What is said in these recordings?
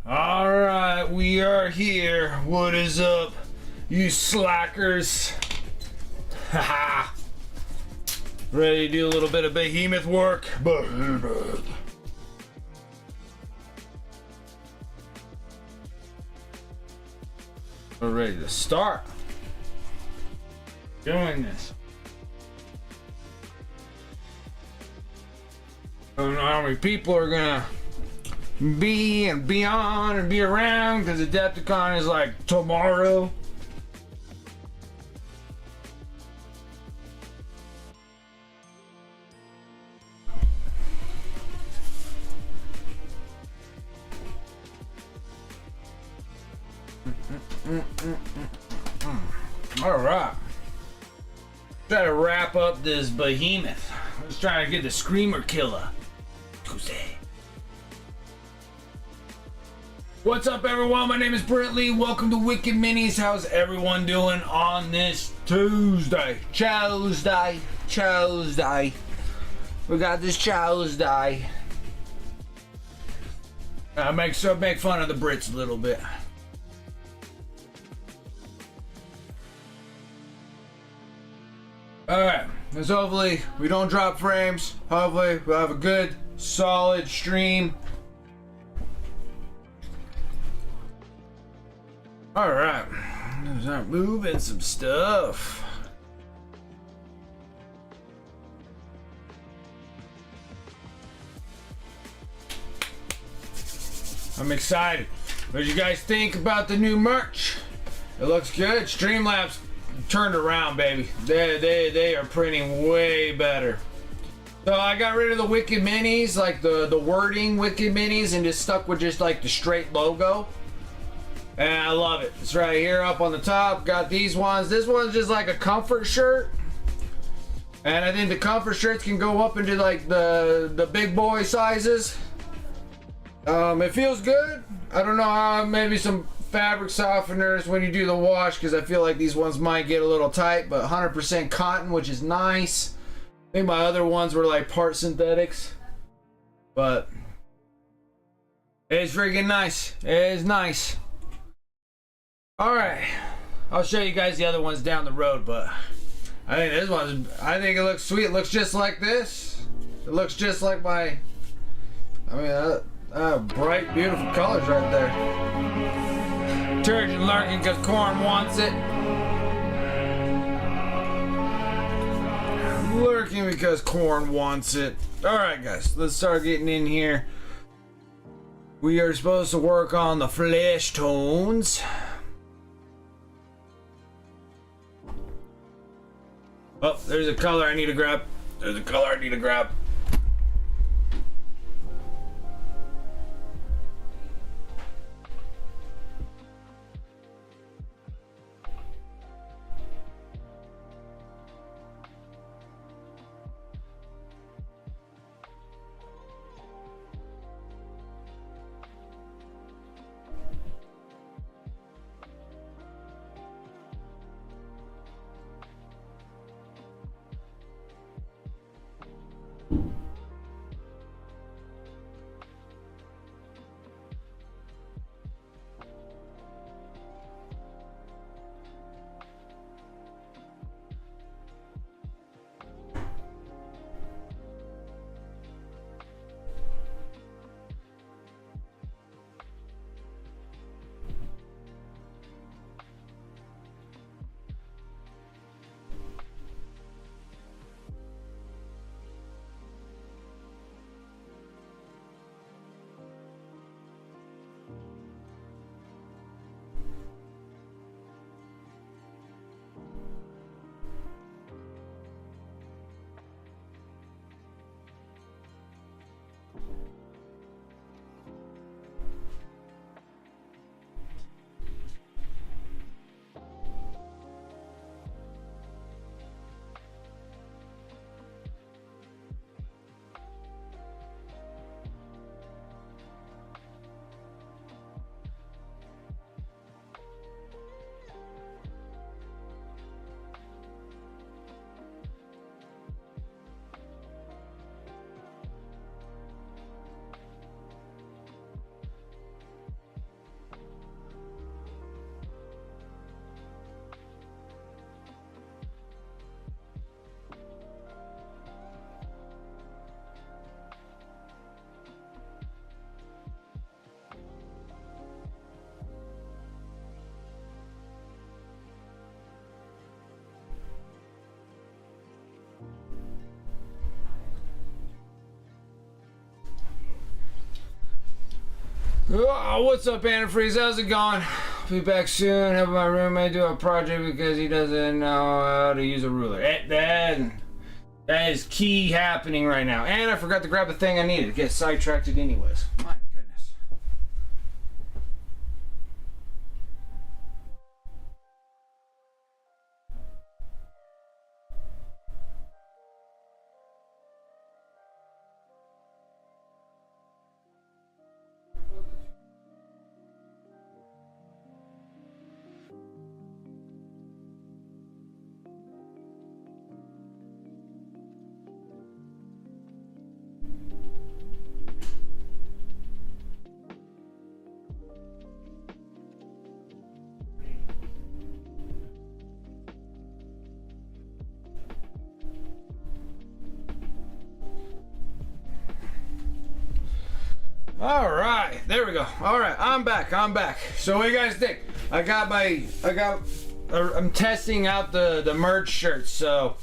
Alright, we are here. What is up, you slackers? Haha. Ready to do a little bit of Behemoth work? Behemoth. We're ready to start doing this. I don't know how many people are gonna be on and be around because Adepticon is like tomorrow. All right, try to wrap up this Behemoth. I was trying to get the Screamer Killer. Tuesday. What's up, everyone? My name is Brentley. Welcome to Wicked Minis. How's everyone doing on this Tuesday? Tuesday. We got this Tuesday. I make fun of the Brits a little bit. Alright, so hopefully we don't drop frames. Hopefully we'll have a good, solid stream. Alright, start moving some stuff. I'm excited. What do you guys think about the new merch? It looks good. Streamlabs turned around, baby. They are printing way better. So I got rid of the Wicked Minis, like the wording Wicked Minis, and just stuck with just like the straight logo. And I love it. It's right here up on the top. Got these ones. This one's just like a comfort shirt. And I think the comfort shirts can go up into like the big boy sizes. It feels good. I don't know how, maybe some fabric softeners when you do the wash, because I feel like these ones might get a little tight, but 100% cotton, which is nice. I think my other ones were like part synthetics, but it's freaking nice. It is nice. All right, I'll show you guys the other ones down the road, but I think this one, I think it looks sweet. It looks just like this. It looks just like my, I mean, bright, beautiful colors right there. Turgeon lurking because corn wants it. Lurking because corn wants it. Alright guys, let's start getting in here. We are supposed to work on the flesh tones. Oh, there's a color I need to grab. There's a color I need to grab. Oh, what's up, antifreeze? How's it going? Be back soon. Help my roommate do a project because he doesn't know how to use a ruler. That is key happening right now. And I forgot to grab the thing I needed to get sidetracked anyways. My goodness. All right, there we go. All right, I'm back. So what do you guys think? I'm testing out the merge shirts. So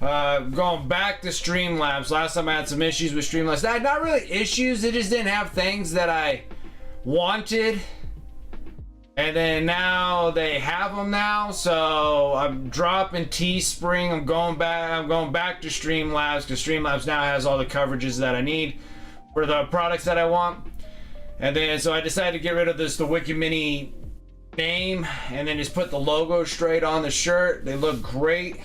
going back to Streamlabs. Last time I had some issues with Streamlabs. Not really issues. They just didn't have things that I wanted. And then now they have them now. So I'm dropping Teespring. I'm going back to Streamlabs because Streamlabs now has all the coverages that I need for the products that I want. And then so I decided to get rid of the Wiki Mini name and then just put the logo straight on the shirt. They look great.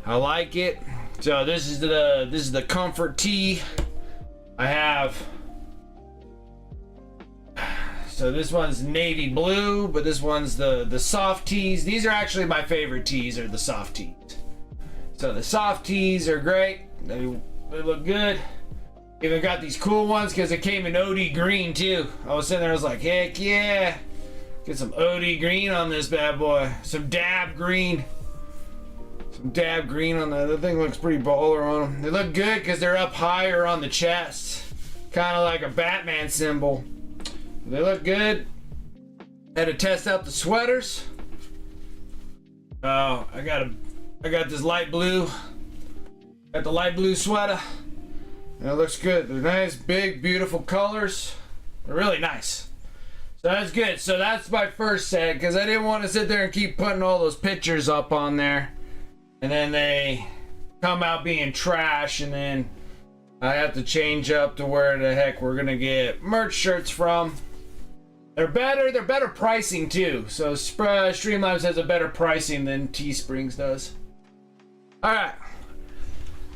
I like it. So this is the comfort tee. I have, so this one's navy blue, but this one's the soft tees. These are actually my favorite tees, are the soft tees. So the soft tees are great. They look good. Even got these cool ones because it came in OD green too. I was sitting there, I was like, heck yeah. Get some OD green on this bad boy. Some dab green. Some dab green on the thing. Looks pretty baller on them. They look good because they're up higher on the chest. Kind of like a Batman symbol. They look good. Had to test out the sweaters. Oh, I got this light blue. Got the light blue sweater. And it looks good. They're nice, big, beautiful colors. They're really nice. So that's good. So that's my first set because I didn't want to sit there and keep putting all those pictures up on there. And then they come out being trash and then I have to change up to where the heck we're going to get merch shirts from. They're better pricing too. So Streamlabs has a better pricing than Teesprings does. Alright.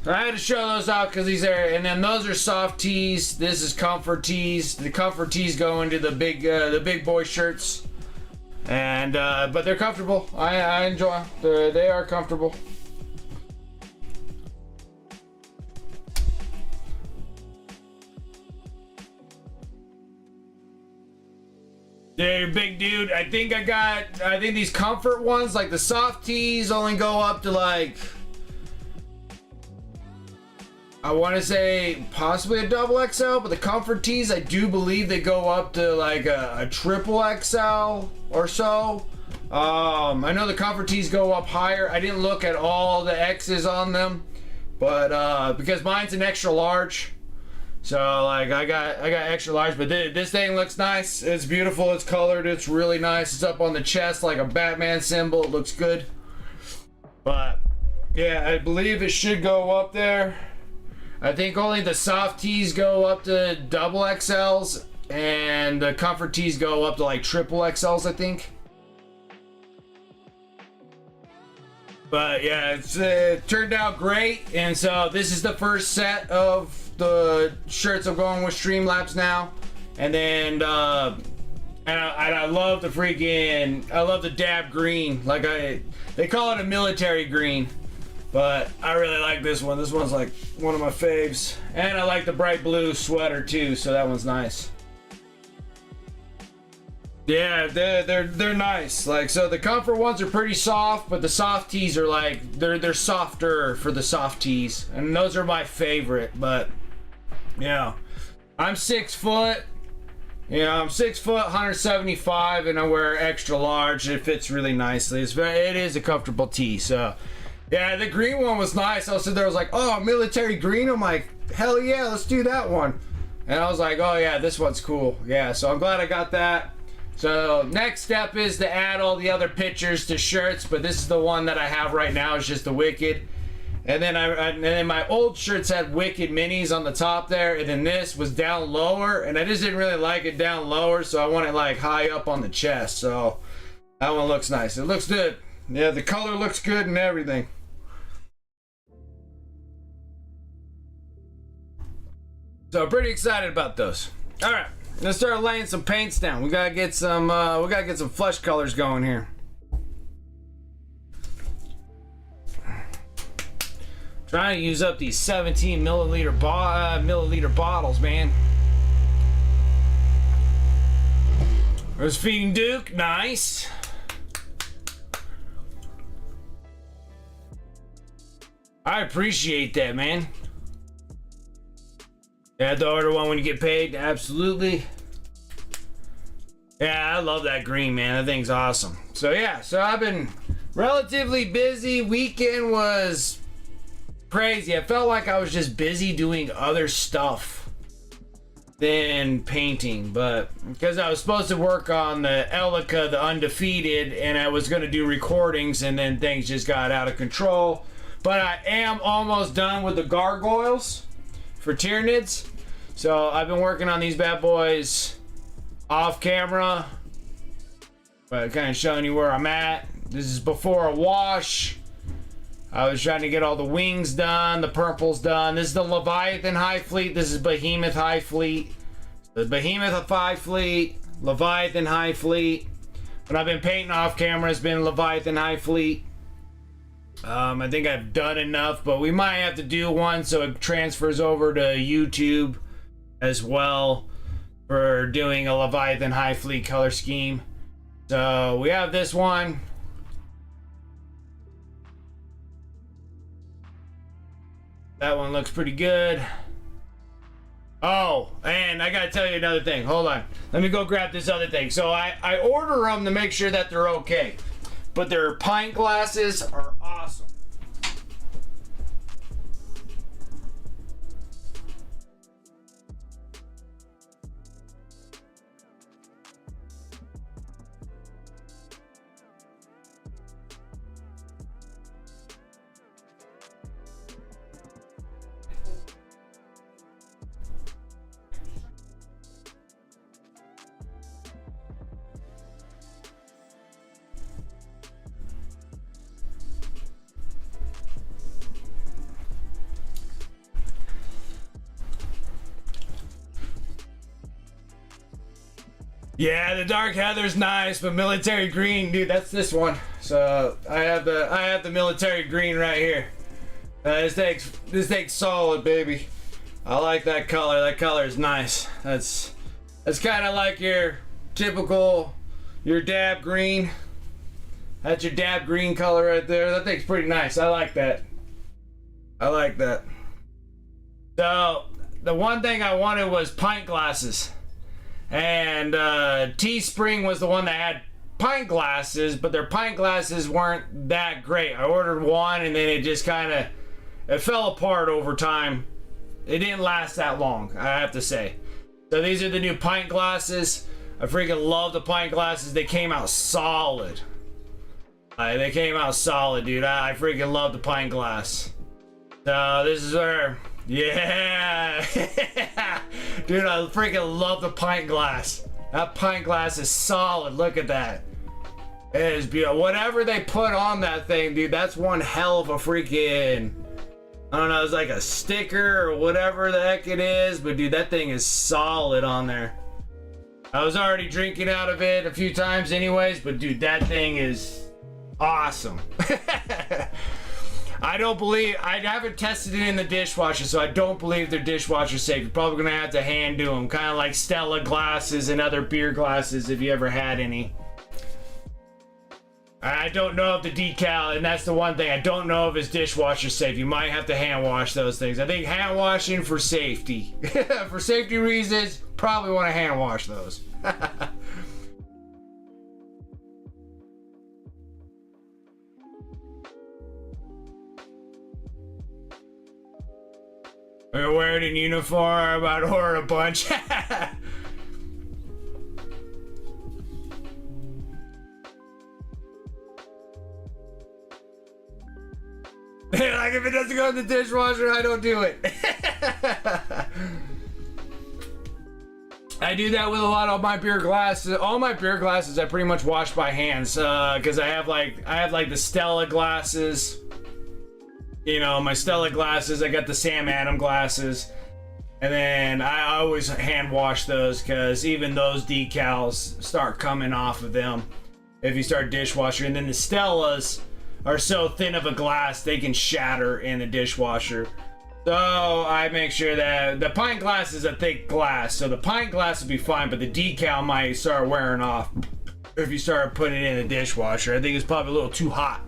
So I had to show those out because these are, and then those are soft tees. This is comfort tees. The comfort tees go into the big boy shirts, and but they're comfortable. I enjoy them. They are comfortable. Yeah, you're big dude. I think these comfort ones, like the soft tees, only go up to like, I want to say possibly a double XL, but the comfort tees, I do believe they go up to like a triple XL or so. I know the comfort tees go up higher. I didn't look at all the X's on them, but because mine's an extra large, so like I got extra large. But this thing looks nice. It's beautiful. It's colored. It's really nice. It's up on the chest like a Batman symbol. It looks good. But yeah, I believe it should go up there. I think only the soft tees go up to double XLs and the comfort tees go up to like triple XLs, I think. But yeah, it turned out great. And so this is the first set of the shirts I'm going with Streamlabs now. And then I love I love the dab green. Like they call it a military green. But I really like this one. This one's like one of my faves. And I like the bright blue sweater too, so that one's nice. Yeah, they're nice. Like, so the comfort ones are pretty soft, but the soft tees are like they're softer for the soft tees. And those are my favorite, but yeah. I'm 6 foot. Yeah, I'm 6 foot, 175, and I wear extra large. It fits really nicely. It is a comfortable tee, so yeah, the green one was nice. I was sitting there, I was like, oh, military green. I'm like, hell yeah, let's do that one. And I was like, oh yeah, this one's cool. Yeah, so I'm glad I got that. So next step is to add all the other pictures to shirts, but this is the one that I have right now. It's just the Wicked. And then my old shirts had Wicked minis on the top there, and then this was down lower, and I just didn't really like it down lower, so I want it like high up on the chest. So that one looks nice. It looks good. Yeah, the color looks good and everything. So pretty excited about those. All right, let's start laying some paints down. We gotta get some flesh colors going here. Trying to use up these 17 milliliter bottles, man. There's Feeding Duke, nice. I appreciate that, man. You have to order one when you get paid, absolutely. Yeah, I love that green, man. That thing's awesome. So yeah, so I've been relatively busy. Weekend was crazy. I felt like I was just busy doing other stuff than painting, but because I was supposed to work on the Elica, the Undefeated, and I was going to do recordings, and then things just got out of control. But I am almost done with the gargoyles for Tyranid's. So I've been working on these bad boys off camera, but kind of showing you where I'm at. This is before a wash. I was trying to get all the wings done, the purples done. This is the Leviathan Hive Fleet. This is Behemoth Hive Fleet. The Behemoth Hive Fleet, Leviathan Hive Fleet. When I've been painting off camera, it's been Leviathan Hive Fleet. I think I've done enough, but we might have to do one so it transfers over to YouTube as well for doing a Leviathan Hive Fleet color scheme. So we have this one. That one looks pretty good. Oh, and I gotta tell you another thing. Hold on. Let me go grab this other thing. So I order them to make sure that they're okay. But their pint glasses are awesome. Yeah, the dark heather's nice, but military green, dude, that's this one. So I have the military green right here. This thing's solid, baby. I like that color. That color is nice. That's kind of like your typical, your dab green. That's your dab green color right there. That thing's pretty nice. I like that. I like that. So the one thing I wanted was pint glasses. And Teespring was the one that had pint glasses, but their pint glasses weren't that great. I ordered one and then it just kind of, it fell apart over time. It didn't last that long, I have to say. So these are the new pint glasses. I freaking love the pint glasses. They came out solid. They came out solid, dude. I freaking love the pint glass. So this is where... Yeah! Dude, I freaking love the pint glass. That pint glass is solid. Look at that. It is beautiful. Whatever they put on that thing, dude, that's one hell of a freaking... I don't know, it's like a sticker or whatever the heck it is, but dude, that thing is solid on there. I was already drinking out of it a few times anyways, but dude, that thing is awesome. I haven't tested it in the dishwasher, so I don't believe they're dishwasher safe. You're probably gonna have to hand do them, kind of like Stella glasses and other beer glasses if you ever had any. I don't know if the decal, and that's the one thing, I don't know if it's dishwasher safe. You might have to hand wash those things. I think hand washing for safety. For safety reasons, probably want to hand wash those. We're wearing in uniform, I'd order a bunch. Like, if it doesn't go in the dishwasher, I don't do it. I do that with a lot of my beer glasses. All my beer glasses I pretty much wash by hands, because I have like the Stella glasses. You know, my Stella glasses. I got the Sam Adam glasses, and then I always hand wash those, because even those decals start coming off of them if you start dishwasher. And then the Stellas are so thin of a glass they can shatter in the dishwasher. So I make sure that the pint glass is a thick glass, so the pint glass will be fine, but the decal might start wearing off if you start putting it in the dishwasher. I think it's probably a little too hot.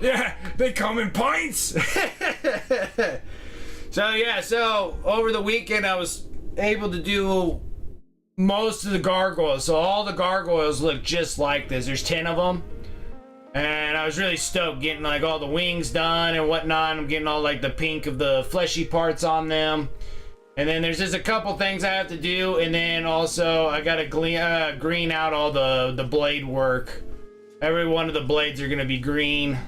Yeah, they come in pints. So over the weekend I was able to do most of the gargoyles. So all the gargoyles look just like this. There's 10 of them. And I was really stoked getting like all the wings done and whatnot. I'm getting all like the pink of the fleshy parts on them. And then there's just a couple things I have to do. And then also I gotta green out all the blade work. Every one of the blades are gonna be green.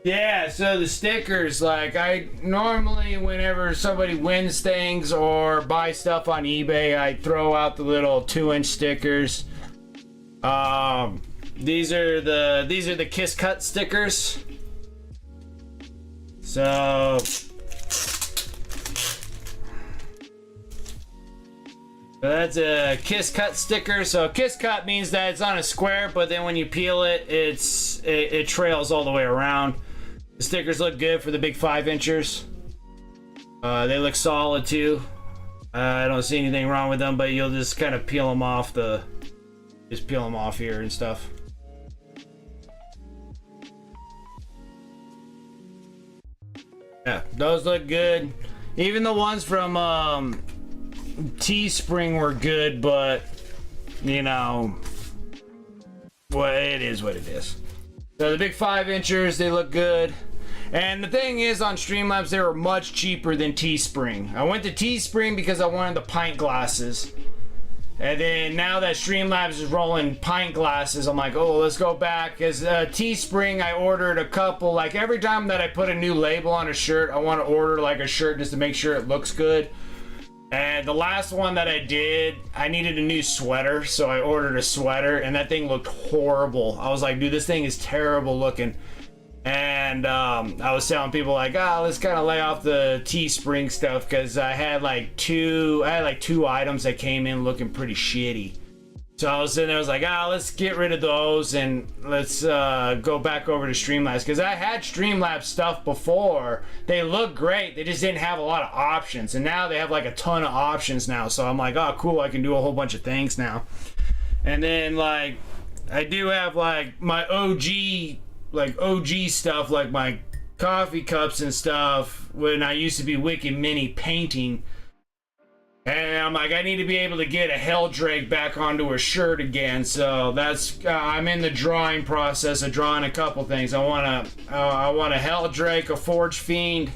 Yeah, so the stickers, like, I normally, whenever somebody wins things or buys stuff on eBay, I throw out the little 2-inch stickers. These are the Kiss Cut stickers. So that's a Kiss Cut sticker. So Kiss Cut means that it's on a square, but then when you peel it, it trails all the way around. The stickers look good for the big 5-inchers. They look solid too. I don't see anything wrong with them, but you'll just kind of peel them off just peel them off here and stuff. Yeah, those look good. Even the ones from Teespring were good, but you know, well, it is what it is. So the big 5-inchers, they look good. And the thing is, on Streamlabs, they were much cheaper than Teespring. I went to Teespring because I wanted the pint glasses. And then now that Streamlabs is rolling pint glasses, I'm like, oh, let's go back. As Teespring, I ordered a couple. Like, every time that I put a new label on a shirt, I want to order like a shirt just to make sure it looks good. And the last one that I did, I needed a new sweater, so I ordered a sweater, and that thing looked horrible. I was like, dude, this thing is terrible looking. And I was telling people like, let's kind of lay off the Teespring stuff, because I had like two items that came in looking pretty shitty. So I was sitting there, I was like, let's get rid of those and let's go back over to Streamlabs, because I had Streamlabs stuff before. They look great, they just didn't have a lot of options, and now they have like a ton of options now. So I'm like, oh cool, I can do a whole bunch of things now. And then like I do have like my OG stuff, like my coffee cups and stuff when I used to be Wicked Mini painting. And I'm like, I need to be able to get a Helldrake back onto a shirt again. So that's I'm in the drawing process of drawing a couple things. I want a Helldrake, a Forge Fiend,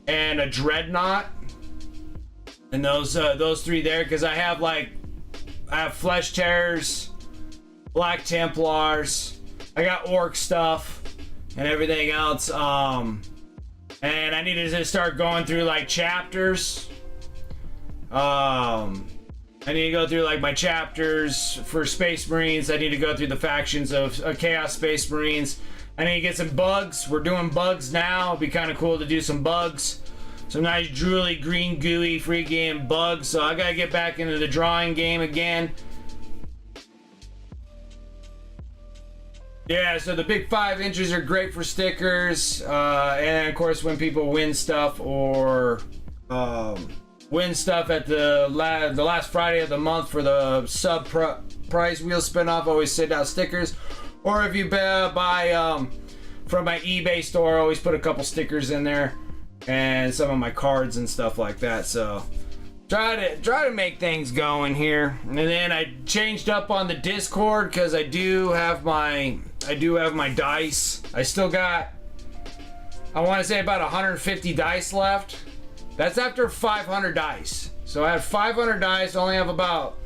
and a Dreadnought. And those three there, because I have Flesh Terrors, Black Templars, I got Orc stuff, and everything else. And I needed to start going through like chapters. I need to go through like my chapters for Space Marines. I need to go through the factions of Chaos Space Marines. I need to get some bugs. We're doing bugs now. It'd be kind of cool to do some bugs. Some nice drooly, green, gooey, freaking bugs. So I gotta get back into the drawing game again. Yeah, so the big 5-inchers are great for stickers. And of course, when people win stuff or win stuff at the last Friday of the month for the sub prize wheel spin-off, always send out stickers. Or if you buy from my eBay store, I always put a couple stickers in there and some of my cards and stuff like that. So try to make things going here. And then I changed up on the Discord because I do have my dice. I still got, I want to say, about 150 dice left. That's after 500 dice. So I have 500 dice, only have about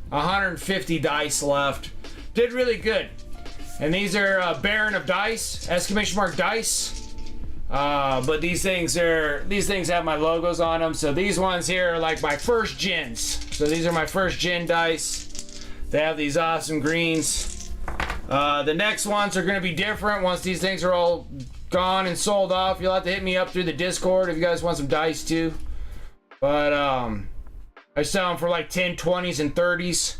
150 dice left. Did really good. And these are Baron of Dice, exclamation mark dice. But these things have my logos on them. So these ones here are like my first gens. So these are my first gen dice. They have these awesome greens. The next ones are going to be different once these things are all gone and sold off. You'll have to hit me up through the Discord if you guys want some dice too. But I sell them for like 10, 20s, and 30s,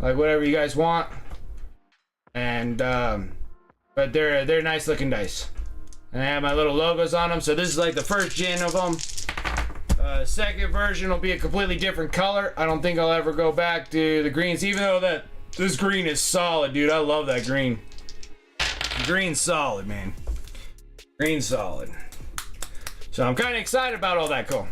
like whatever you guys want. And but they're nice looking dice, and I have my little logos on them. So this is like the first gen of them. Second version will be a completely different color. I don't think I'll ever go back to the greens, even though this green is solid, dude. I love that green. Green's solid, man. Green's solid. So I'm kind of excited about all that. Cool.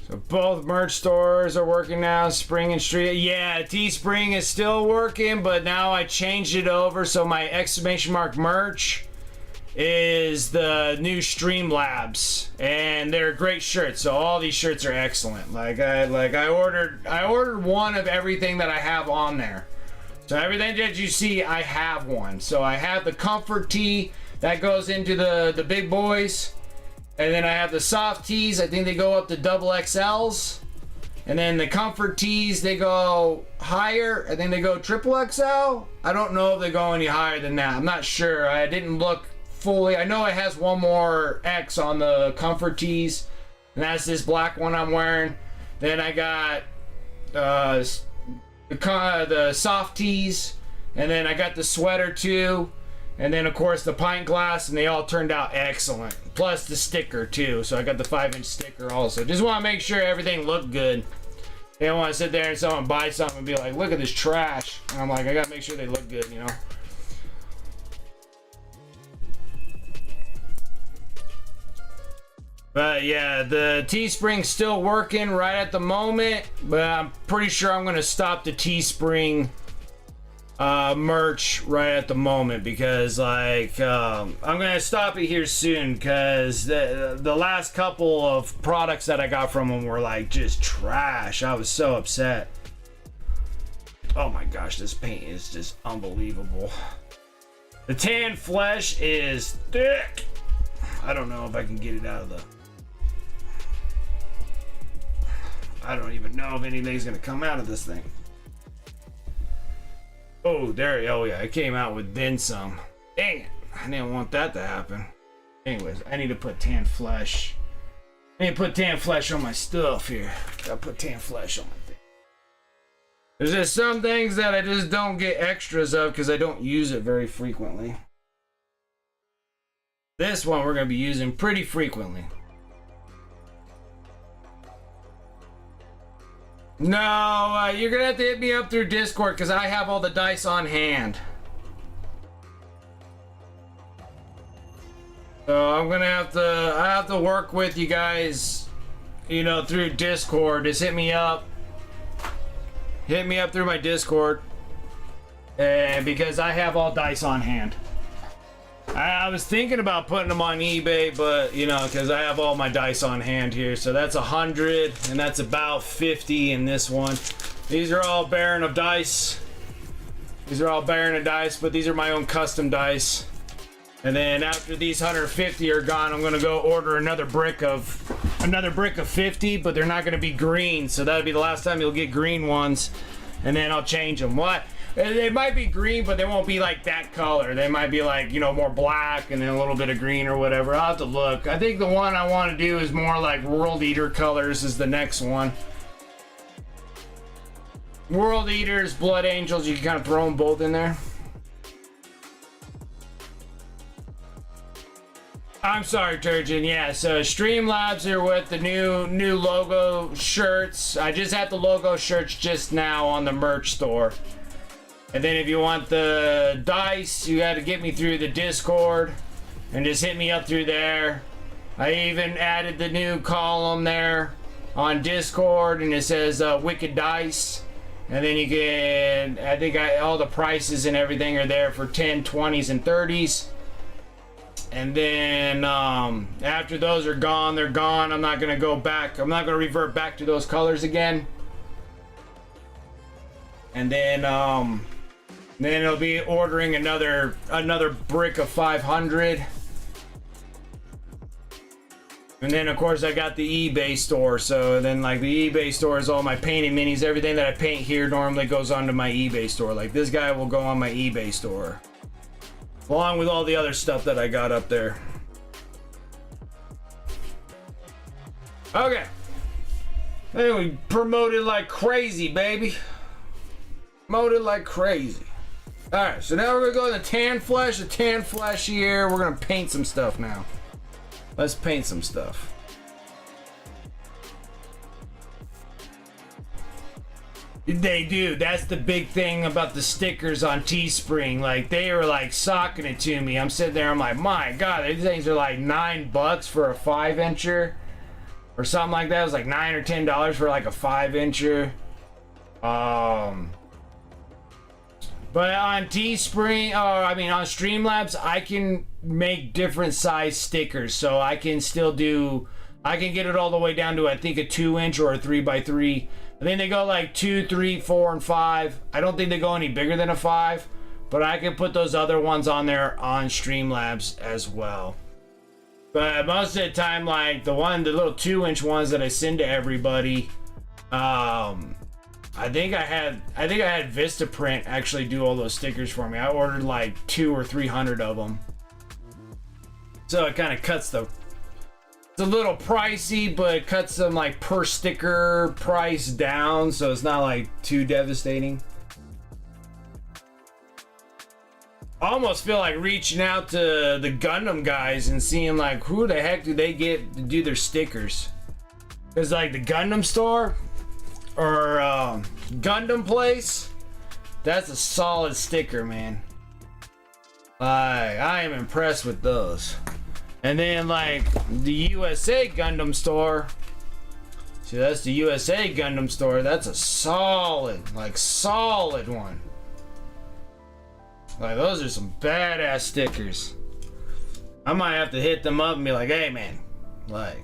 So both merch stores are working now, Spring and Street. Yeah, Teespring is still working, but now I changed it over. So my exclamation mark merch is the new Streamlabs, and they're great shirts. So all these shirts are excellent. I ordered one of everything that I have on there. So everything that you see, I have one. So I have the comfort tee that goes into the big boys. And then I have the soft tees. I think they go up to double XLs. And then the comfort tees, they go higher. I think they go triple XL. I don't know if they go any higher than that. I'm not sure. I didn't look fully. I know it has one more X on the comfort tees. And that's this black one I'm wearing. Then I got the soft tees. And then I got the sweater too. And then, of course, the pint glass, and they all turned out excellent. Plus the sticker, too. So I got the 5-inch sticker also. Just want to make sure everything looked good. They don't want to sit there and someone buy something and be like, look at this trash. And I'm like, I got to make sure they look good, you know? But, yeah, the Teespring's still working right at the moment. But I'm pretty sure I'm going to stop the Teespring merch right at the moment, because like I'm gonna stop it here soon, because the last couple of products that I got from them were like just trash. I was so upset. Oh my gosh, this paint is just unbelievable. The tan flesh is thick. I don't know if I can get it out of the, I don't even know if anything's gonna come out of this thing. Oh, oh yeah, it came out with then some. Dang it, I didn't want that to happen. Anyways, I need to put tan flesh. I need to put tan flesh on my stuff here. Gotta put tan flesh on my thing. There's just some things that I just don't get extras of because I don't use it very frequently. This one we're gonna be using pretty frequently. No, you're gonna have to hit me up through Discord because I have all the dice on hand. So I'm gonna have to work with you guys, you know, through Discord. Just hit me up. Hit me up through my Discord, and because I have all dice on hand. I was thinking about putting them on eBay, but you know, because I have all my dice on hand here. So that's 100, and that's about 50 in this one. These are all Baron of Dice. These are all Baron of Dice, but these are my own custom dice. And then after these 150 are gone, I'm gonna go order another brick of 50, but they're not gonna be green. So that'll be the last time you'll get green ones, and then I'll change them. What? They might be green, but they won't be like that color. They might be like, you know, more black and then a little bit of green or whatever. I'll have to look. I think the one I want to do is more like World Eater colors is the next one. World Eaters, Blood Angels, you can kind of throw them both in there. I'm sorry, Turgeon. Yeah, so Streamlabs are with the new logo shirts. I just had the logo shirts just now on the merch store. And then if you want the dice, you got to get me through the Discord and just hit me up through there. I even added the new column there on Discord, and it says Wicked Dice. And then you can, I think all the prices and everything are there for 10, 20s, and 30s. And then after those are gone, they're gone. I'm not gonna go back. I'm not gonna revert back to those colors again. And then it'll be ordering another brick of 500. And then of course I got the eBay store. So then like the eBay store is all my painting minis. Everything that I paint here normally goes onto my eBay store. Like this guy will go on my eBay store, along with all the other stuff that I got up there. Okay. Then we promoted like crazy, baby. Promoted like crazy. Alright, so now we're gonna go to the tan flesh. The tan flesh here. We're gonna paint some stuff now. Let's paint some stuff. They do. That's the big thing about the stickers on Teespring. Like, they were like socking it to me. I'm sitting there, I'm like, my God, these things are like $9 for a 5-incher. Or something like that. It was like $9 or $10 for like a 5-incher. But on Teespring, on Streamlabs, I can make different size stickers. So I can still do, I can get it all the way down to, I think, a 2-inch or a 3x3. I think they go like 2, 3, 4, and 5. I don't think they go any bigger than a 5. But I can put those other ones on there on Streamlabs as well. But most of the time, like the little 2-inch ones that I send to everybody, I think I had Vistaprint actually do all those stickers for me. I ordered like 200 or 300 of them. So it kind of cuts it's a little pricey, but it cuts them like per sticker price down, so it's not like too devastating. I almost feel like reaching out to the Gundam guys and seeing like who the heck do they get to do their stickers. Because like the Gundam store or Gundam place, that's a solid sticker, man. I am impressed with those. And then like the USA Gundam store, see, that's the USA Gundam store. That's a solid one. Like those are some badass stickers. I might have to hit them up and be like, hey man, like,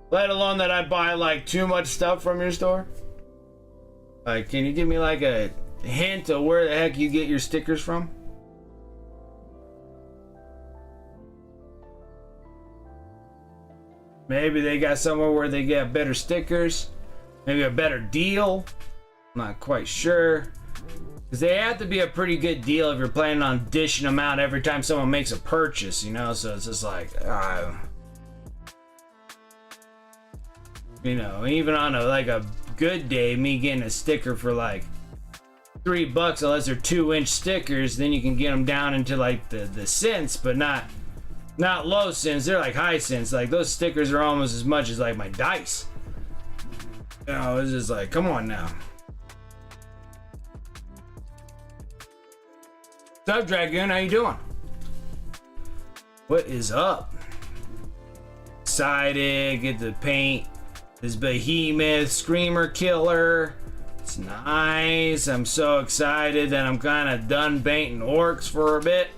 let alone that I buy like too much stuff from your store. Like, can you give me like a hint of where the heck you get your stickers from? Maybe they got somewhere where they get better stickers. Maybe a better deal. I'm not quite sure. Because they have to be a pretty good deal if you're planning on dishing them out every time someone makes a purchase, you know? So it's just like, you know, even on a good day, me getting a sticker for like $3, unless they're 2-inch stickers, then you can get them down into like the cents, but not low cents. They're like high cents. Like those stickers are almost as much as like my dice. You know, it's just like, come on now. What's up, Dragoon? How you doing? What is up? Excited, get to paint this Behemoth Screamer Killer. It's nice. I'm so excited that I'm kind of done painting orcs for a bit.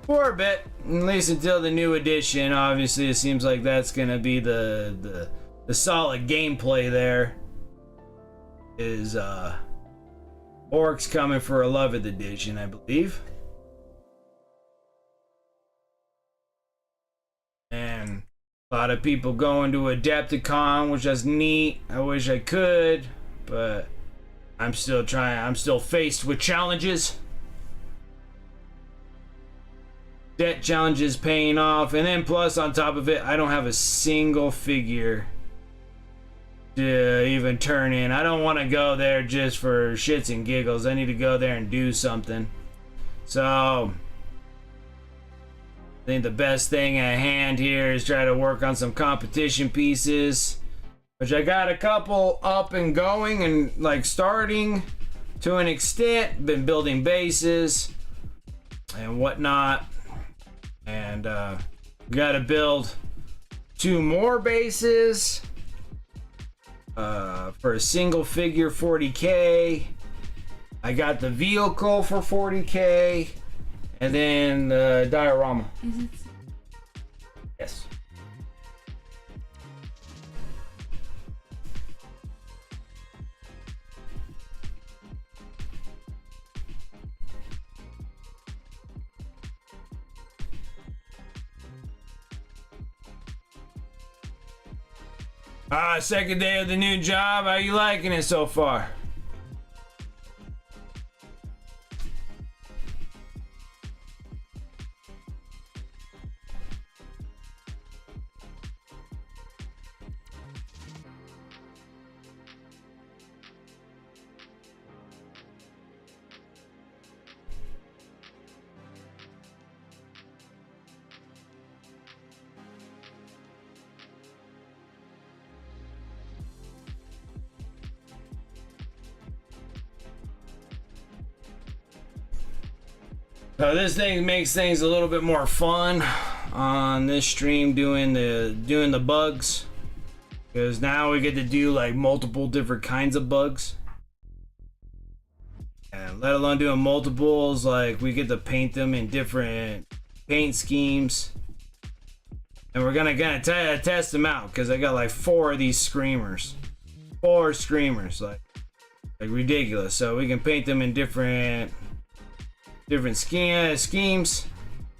At least until the new edition. Obviously, it seems like that's gonna be the solid gameplay. There is orcs coming for 11th edition, I believe. And a lot of people going to Adepticon, which is neat. I wish I could, but I'm still trying. I'm still faced with challenges. Debt challenges paying off, and then plus on top of it, I don't have a single figure to even turn in. I don't want to go there just for shits and giggles. I need to go there and do something. So I think the best thing at hand here is try to work on some competition pieces, which I got a couple up and going and like starting to an extent. Been building bases and whatnot, and We got to build 2 more bases for a single figure 40K. I got the vehicle for 40K, and then the diorama. Yes. Second day of the new job. How you liking it so far? So this thing makes things a little bit more fun on this stream, doing the bugs, because now we get to do like multiple different kinds of bugs, and let alone doing multiples, like we get to paint them in different paint schemes, and we're gonna test them out because I got like 4 of these screamers, 4 screamers, like ridiculous. So we can paint them in different schemes,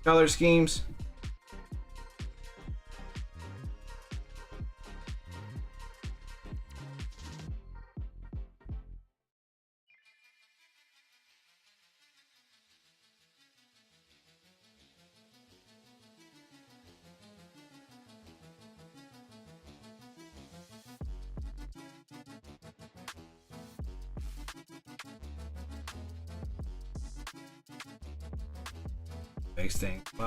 color schemes. Makes things a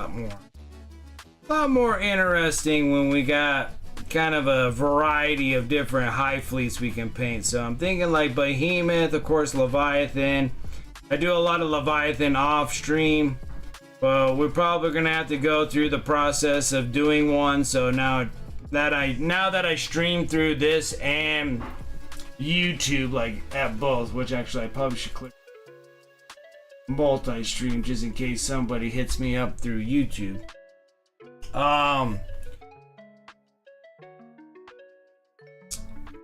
lot more interesting when we got kind of a variety of different Hive fleets we can paint. So I'm thinking like Behemoth, of course, Leviathan. I do a lot of Leviathan off stream, but we're probably gonna have to go through the process of doing one. So now that I stream through this and YouTube, like at both, which actually I probably should click multi-stream just in case somebody hits me up through YouTube.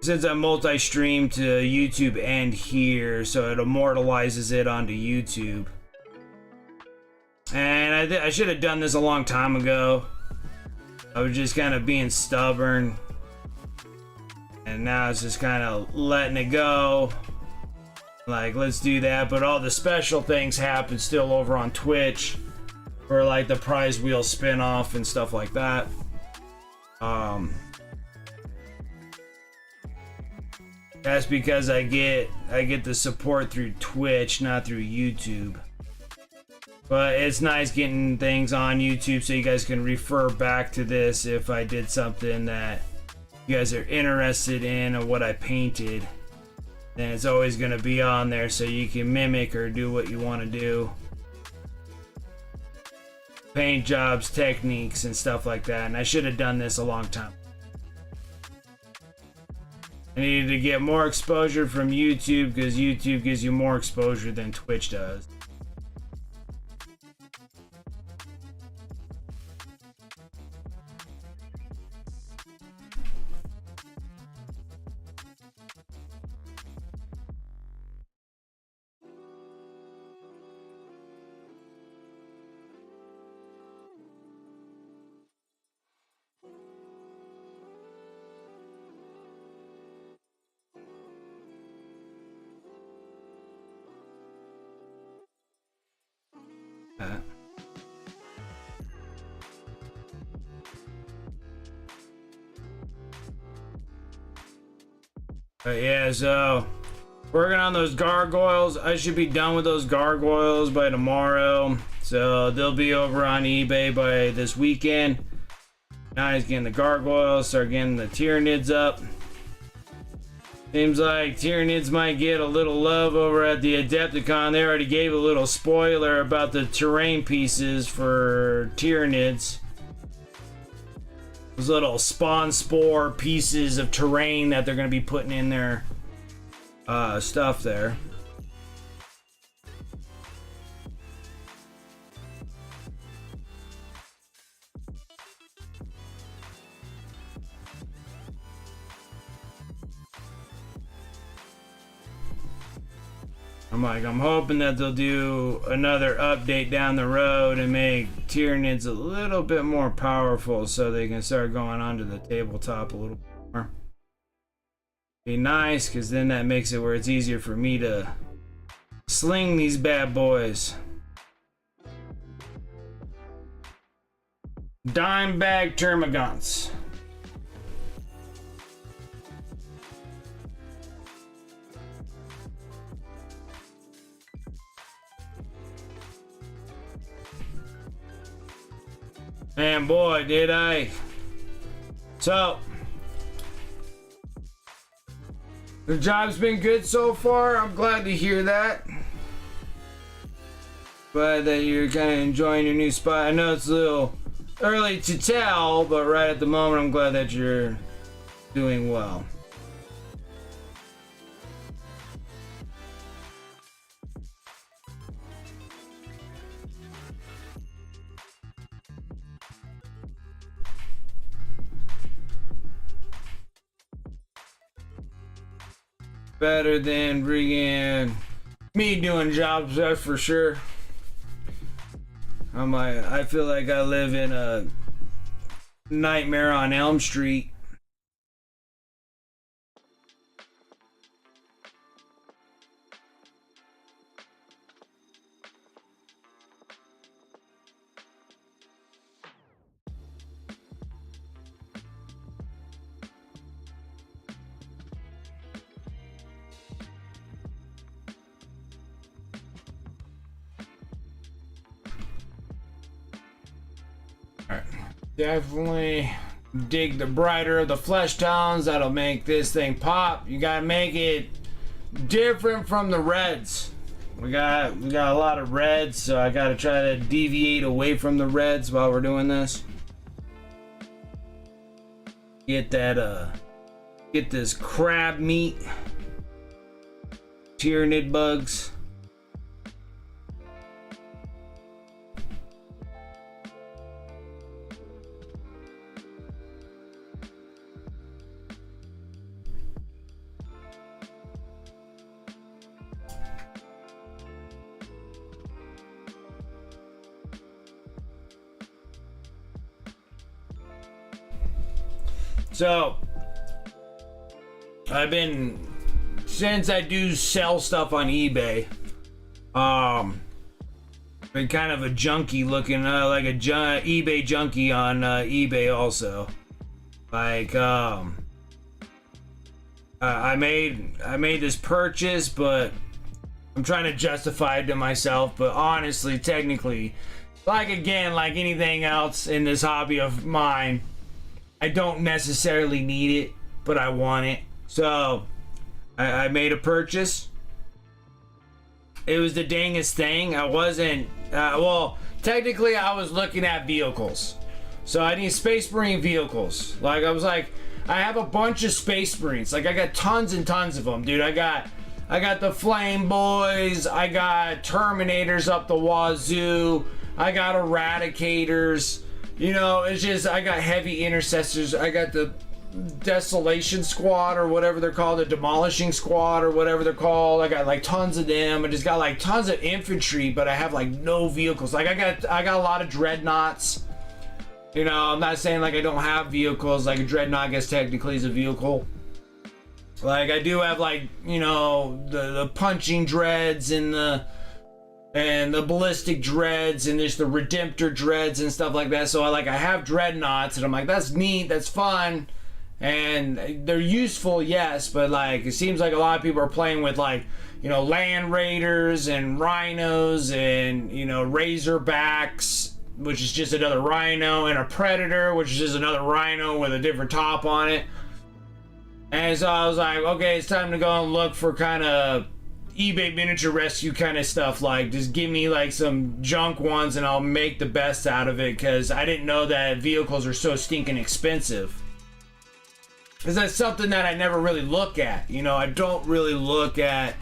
Since I multi-stream to YouTube and here, so it immortalizes it onto YouTube. And I should have done this a long time ago. I was just kind of being stubborn, and now it's just kind of letting it go. Like, let's do that, but all the special things happen still over on Twitch for like the prize wheel spin-off and stuff like that. That's because I get the support through Twitch, not through YouTube. But it's nice getting things on YouTube so you guys can refer back to this if I did something that you guys are interested in or what I painted. Then it's always going to be on there so you can mimic or do what you want to do. Paint jobs, techniques, and stuff like that. And I should have done this a long time. I needed to get more exposure from YouTube because YouTube gives you more exposure than Twitch does. Yeah, so working on those gargoyles. I should be done with those gargoyles by tomorrow, so they'll be over on eBay by this weekend. Now he's getting the gargoyles, start getting the Tyranid's up. Seems like Tyranid's might get a little love over at the Adepticon. They already gave a little spoiler about the terrain pieces for Tyranid's. those little spawn spore pieces of terrain that they're going to be putting in their stuff there. I'm hoping that they'll do another update down the road and make Tyranids a little bit more powerful so they can start going onto the tabletop a little bit more. Be nice, because then that makes it where it's easier for me to sling these bad boys. Dime bag termagants. Man, boy, did I. So, the job's been good so far. I'm glad to hear that. Glad that you're kind of enjoying your new spot. I know it's a little early to tell, but right at the moment, I'm glad that you're doing well. Better than friggin' me doing jobs, that's for sure. I feel like I live in a nightmare on Elm Street. Definitely dig the brighter of the flesh tones. That'll make this thing pop. You gotta make it different from the reds. We got a lot of reds, so I gotta try to deviate away from the reds while we're doing this. Get that get this crab meat. Tyranid bugs. So, since I do sell stuff on eBay, been kind of a junkie looking, like a eBay junkie on eBay also. Like, I made this purchase, but I'm trying to justify it to myself, but honestly, technically, like anything else in this hobby of mine, I don't necessarily need it, but I want it. So, I made a purchase. It was the dangest thing. I wasn't, well, technically I was looking at vehicles. So I need Space Marine vehicles. Like, I was like, I have a bunch of Space Marines. Like, I got tons and tons of them, dude. I got the Flame Boys. I got Terminators up the wazoo. I got Eradicators. You know, it's just, I got heavy intercessors. I got the Desolation Squad or whatever they're called, the Demolishing Squad or whatever they're called. I got like tons of them. I just got like tons of infantry, but I have like no vehicles. Like I got a lot of dreadnoughts. You know, I'm not saying like I don't have vehicles. Like a dreadnought, I guess technically is a vehicle. Like I do have like, you know, the punching dreads and the ballistic dreads and there's the redemptor dreads and stuff like that. So I have dreadnoughts and I'm like, that's neat, that's fun, and they're useful, yes, but like it seems like a lot of people are playing with like, you know, land raiders and rhinos and, you know, razorbacks, which is just another rhino, and a predator, which is just another rhino with a different top on it. And so I was like, okay, it's time to go and look for kind of eBay miniature rescue kind of stuff. Like, just give me like some junk ones and I'll make the best out of it, because I didn't know that vehicles are so stinking expensive. Because that's something that I never really look at. You know, I don't really look at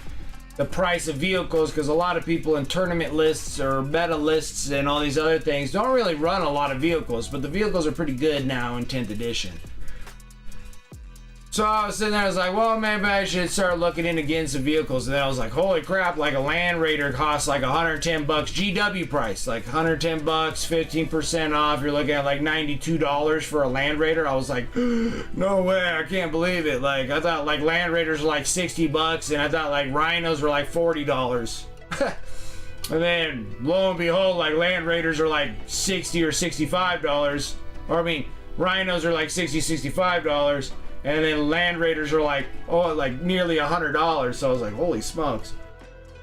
the price of vehicles, because a lot of people in tournament lists or meta lists and all these other things don't really run a lot of vehicles, but the vehicles are pretty good now in 10th edition. So I was sitting there, I was like, well, maybe I should start looking into getting some vehicles. And then I was like, holy crap, like a Land Raider costs like 110 bucks GW price, like 110 bucks, 15% off. You're looking at like $92 for a Land Raider. I was like, no way, I can't believe it. Like, I thought like Land Raiders were like 60 bucks, and I thought like Rhinos were like $40. And then lo and behold, like Land Raiders are like 60 or $65. Or I mean, Rhinos are like 60, $65. And then Land Raiders are like, oh, like nearly $100. So I was like, holy smokes.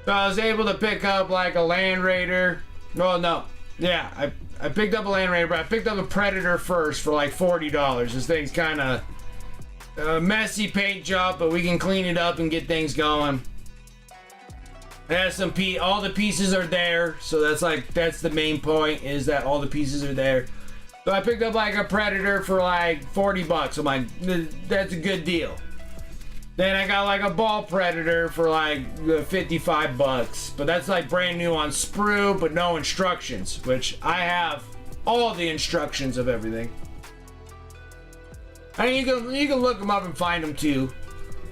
So I was able to pick up like a Land Raider. No. Yeah, I picked up a Land Raider, but I picked up a Predator first for like $40. This thing's kind of a messy paint job, but we can clean it up and get things going. It has some all the pieces are there. So that's the main point, is that all the pieces are there. So I picked up like a Predator for like 40 bucks. I'm like, that's a good deal. Then I got like a Ball Predator for like 55 bucks. But that's like brand new on sprue, but no instructions, which I have all the instructions of everything. I mean, you can look them up and find them too.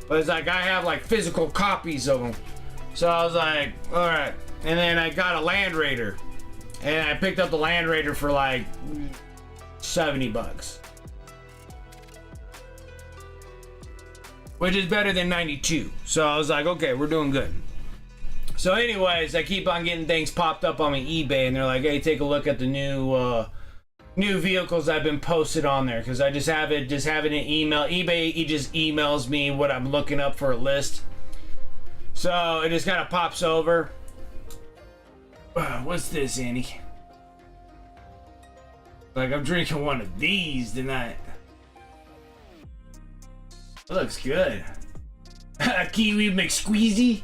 But it's like I have like physical copies of them. So I was like, all right. And then I got a Land Raider. And I picked up the Land Raider for like 70 bucks, which is better than 92. So I was like, okay, we're doing good. So anyways, I keep on getting things popped up on my eBay, and they're like, hey, take a look at the new vehicles I've been posted on there, because I just have it in email. eBay, he just emails me what I'm looking up for a list. So it just kind of pops over. What's this, Annie? Like, I'm drinking one of these tonight. That looks good. A Kiwi McSqueezy.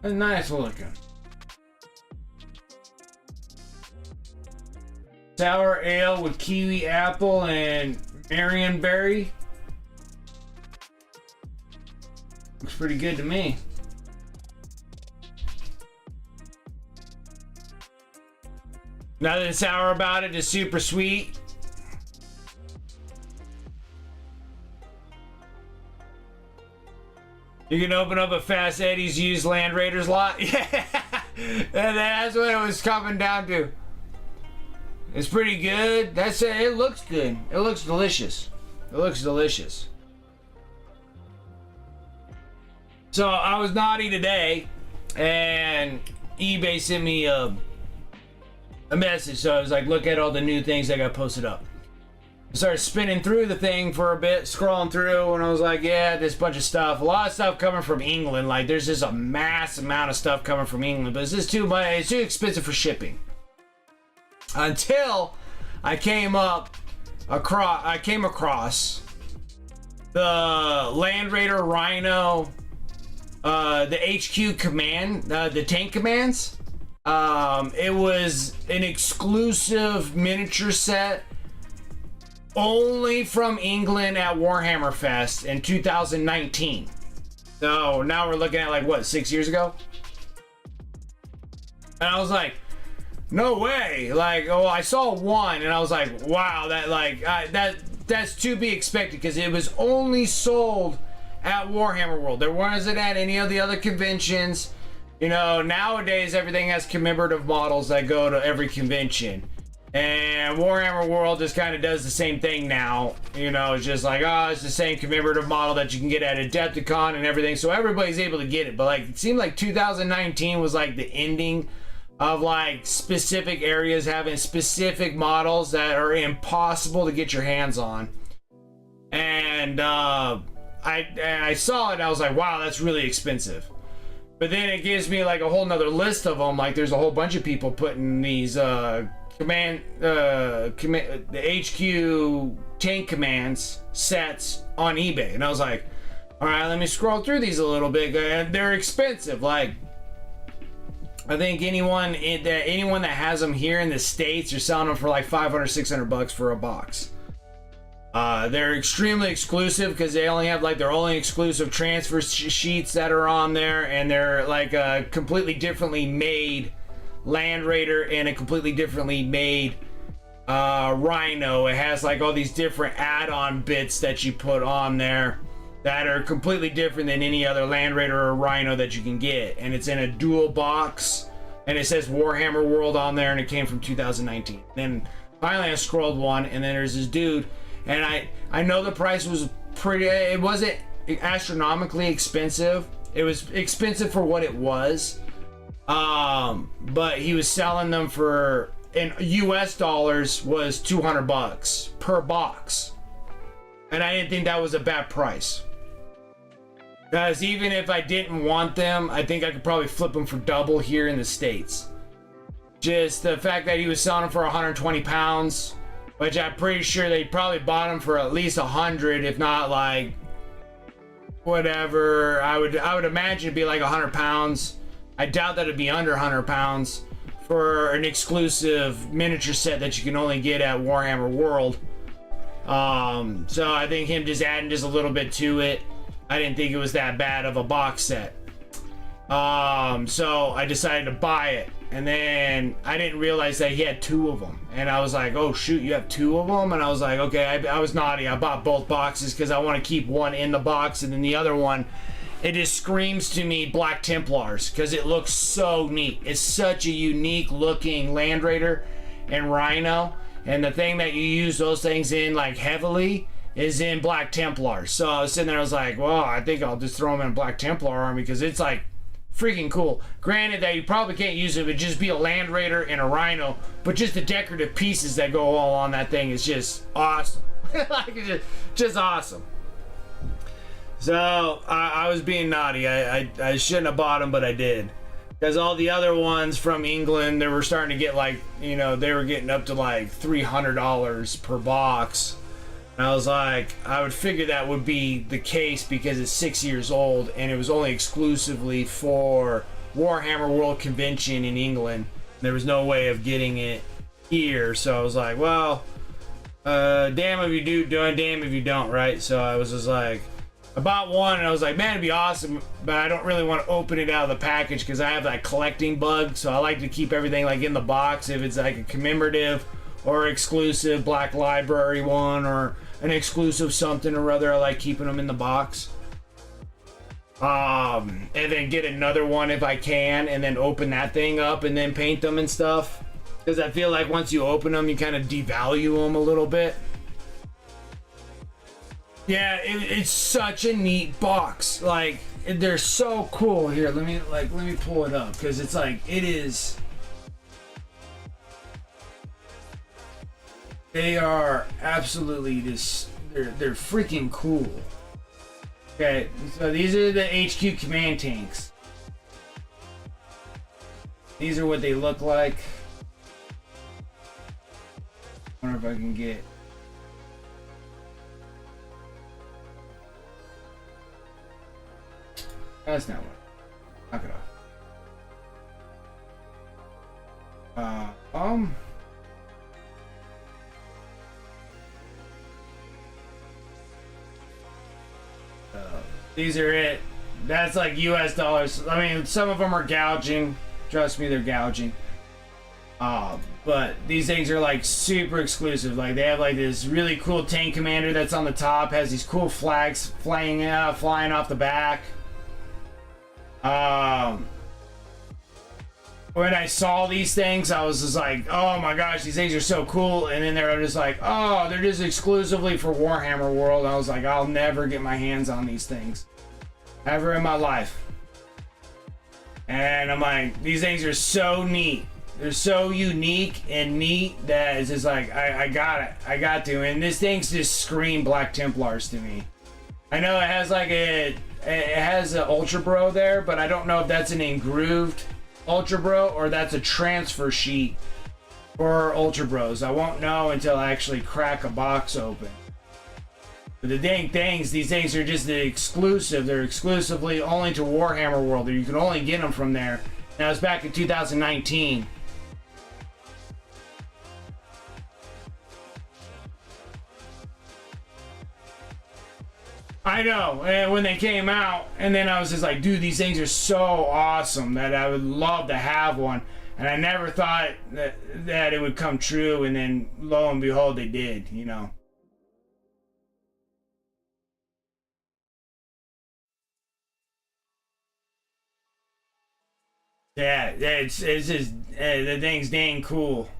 That's nice looking. Sour ale with kiwi apple and Marionberry. Looks pretty good to me. Nothing sour about it, just super sweet. You can open up a Fast Eddie's used Land Raiders lot. Yeah, that's what it was coming down to. It's pretty good. That's it. It looks good. It looks delicious. It looks delicious. So I was naughty today, and eBay sent me a message. So I was like, look at all the new things that got posted up. I started spinning through the thing for a bit, scrolling through, and I was like, yeah, this bunch of stuff. A lot of stuff coming from England. Like, there's just a mass amount of stuff coming from England, but it's just too much. It's too expensive for shipping. Until I came across the Land Raider Rhino, the HQ command, the tank commands. It was an exclusive miniature set only from England at Warhammer Fest in 2019. So now we're looking at like what, 6 years ago? And I was like, no way. Like, oh, I saw one and I was like, wow, that like that's to be expected, because it was only sold at Warhammer World. There wasn't at any of the other conventions. You know, nowadays everything has commemorative models that go to every convention. And Warhammer World just kind of does the same thing now. You know, it's just like, oh, it's the same commemorative model that you can get at Adepticon and everything. So everybody's able to get it. But like, it seemed like 2019 was like the ending of like specific areas having specific models that are impossible to get your hands on. And I saw it and I was like, wow, that's really expensive. But then it gives me like a whole nother list of them. Like, there's a whole bunch of people putting these the HQ tank commands sets on eBay, and I was like, all right, let me scroll through these a little bit. And they're expensive. Like, I think anyone that has them here in the States are selling them for like 500, 600 bucks for a box. They're extremely exclusive because they only have like their only exclusive transfer sheets that are on there, and they're like a completely differently made Land Raider and a completely differently made Rhino. It has like all these different add-on bits that you put on there that are completely different than any other Land Raider or Rhino that you can get, and it's in a dual box, and it says Warhammer World on there, and it came from 2019. Then finally I scrolled one, and then there's this dude, and I know the price was pretty, it wasn't astronomically expensive. It was expensive for what it was, but he was selling them for, in US dollars, was 200 bucks per box, and I didn't think that was a bad price. Because even if I didn't want them, I think I could probably flip them for double here in the States. Just the fact that he was selling them for 120 pounds, which I'm pretty sure they probably bought them for at least 100, if not like whatever. I would imagine it'd be like 100 pounds. I doubt that it'd be under 100 pounds for an exclusive miniature set that you can only get at Warhammer World. So I think him just adding just a little bit to it, I didn't think it was that bad of a box set. So I decided to buy it, and then I didn't realize that he had two of them, and I was like, oh shoot, you have two of them? And I was like, okay, I was naughty. I bought both boxes because I want to keep one in the box, and then the other one, it just screams to me Black Templars because it looks so neat. It's such a unique looking Land Raider and Rhino, and the thing that you use those things in like heavily is in Black Templars. So I was sitting there, I was like, well, I think I'll just throw them in a Black Templar army because it's like freaking cool. Granted that you probably can't use it, it would just be a Land Raider and a Rhino, but just the decorative pieces that go all on that thing is just awesome. Like, it's just awesome. So I was being naughty. I shouldn't have bought them, but I did. Because all the other ones from England, they were starting to get like, you know, they were getting up to like $300 per box. And I was like, I would figure that would be the case because it's 6 years old and it was only exclusively for Warhammer World Convention in England. There was no way of getting it here. So I was like, well, damn if you do, damn if you don't, right? So I was just like, I bought one and I was like, man, it'd be awesome, but I don't really want to open it out of the package because I have that collecting bug. So I like to keep everything like in the box if it's like a commemorative or exclusive Black Library one or an exclusive something or other. I like keeping them in the box. And then get another one if I can, and then open that thing up and then paint them and stuff. Because I feel like once you open them, you kind of devalue them a little bit. Yeah, it's such a neat box. Like, they're so cool. Here, let me pull it up because it's like it is. They are absolutely just, they're freaking cool. Okay, so these are the HQ command tanks. These are what they look like. I wonder if I can get. That's not one. Knock it off. These are it. That's like US dollars. I mean, some of them are gouging. Trust me, they're gouging. But these things are like super exclusive. Like they have like this really cool tank commander that's on the top, has these cool flags flying off the back. When I saw these things, I was just like, oh my gosh, these things are so cool. And then they're just like, oh, they're just exclusively for Warhammer World. I was like, I'll never get my hands on these things ever in my life. And I'm like, these things are so neat. They're so unique and neat that it's just like, I got it. I got to. And this thing's just scream Black Templars to me. I know it has like it has an Ultra Bro there, but I don't know if that's an engraved Ultra Bro or that's a transfer sheet or Ultra Bros. I won't know until I actually crack a box open. But the dang things, these things are just exclusive. They're exclusively only to Warhammer World. You can only get them from there. That was back in 2019. I know, and when they came out, and then I was just like, dude, these things are so awesome that I would love to have one. And I never thought that it would come true, and then lo and behold, they did, you know. Yeah, it's just, the thing's dang cool.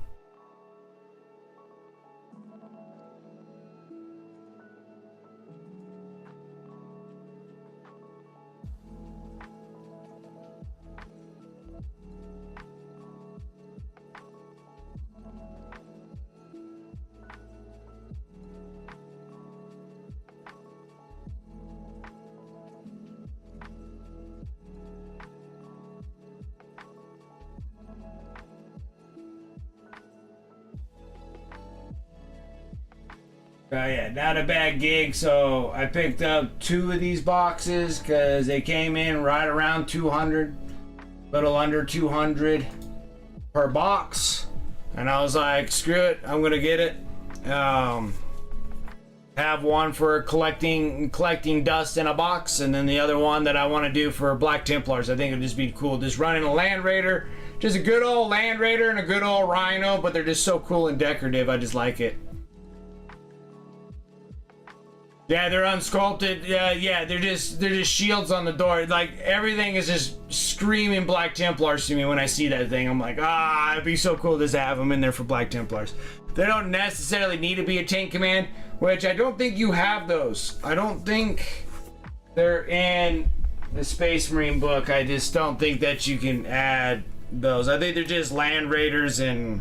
Yeah, not a bad gig. So I picked up 2 of these boxes because they came in right around 200, little under 200 per box, and I was like, screw it, I'm gonna get it. Have one for collecting dust in a box, and then the other one that I want to do for Black Templars. I think it'd just be cool, just running a Land Raider, just a good old Land Raider and a good old Rhino, but they're just so cool and decorative. I just like it. Yeah, they're unsculpted. Yeah, they're just shields on the door. Like, everything is just screaming Black Templars to me when I see that thing. I'm like, it'd be so cool just to have them in there for Black Templars. They don't necessarily need to be a tank command, which I don't think you have those. I don't think they're in the Space Marine book. I just don't think that you can add those. I think they're just Land Raiders and...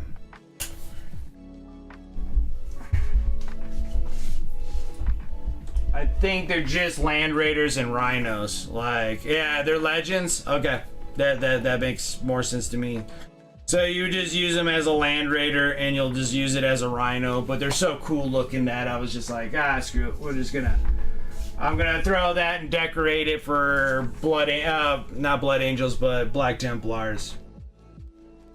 I think they're just Land Raiders and Rhinos. Like, yeah, they're legends. Okay, that makes more sense to me. So you just use them as a Land Raider, and you'll just use it as a Rhino. But they're so cool looking that I was just like, screw it. I'm gonna throw that and decorate it for not Blood Angels, but Black Templars.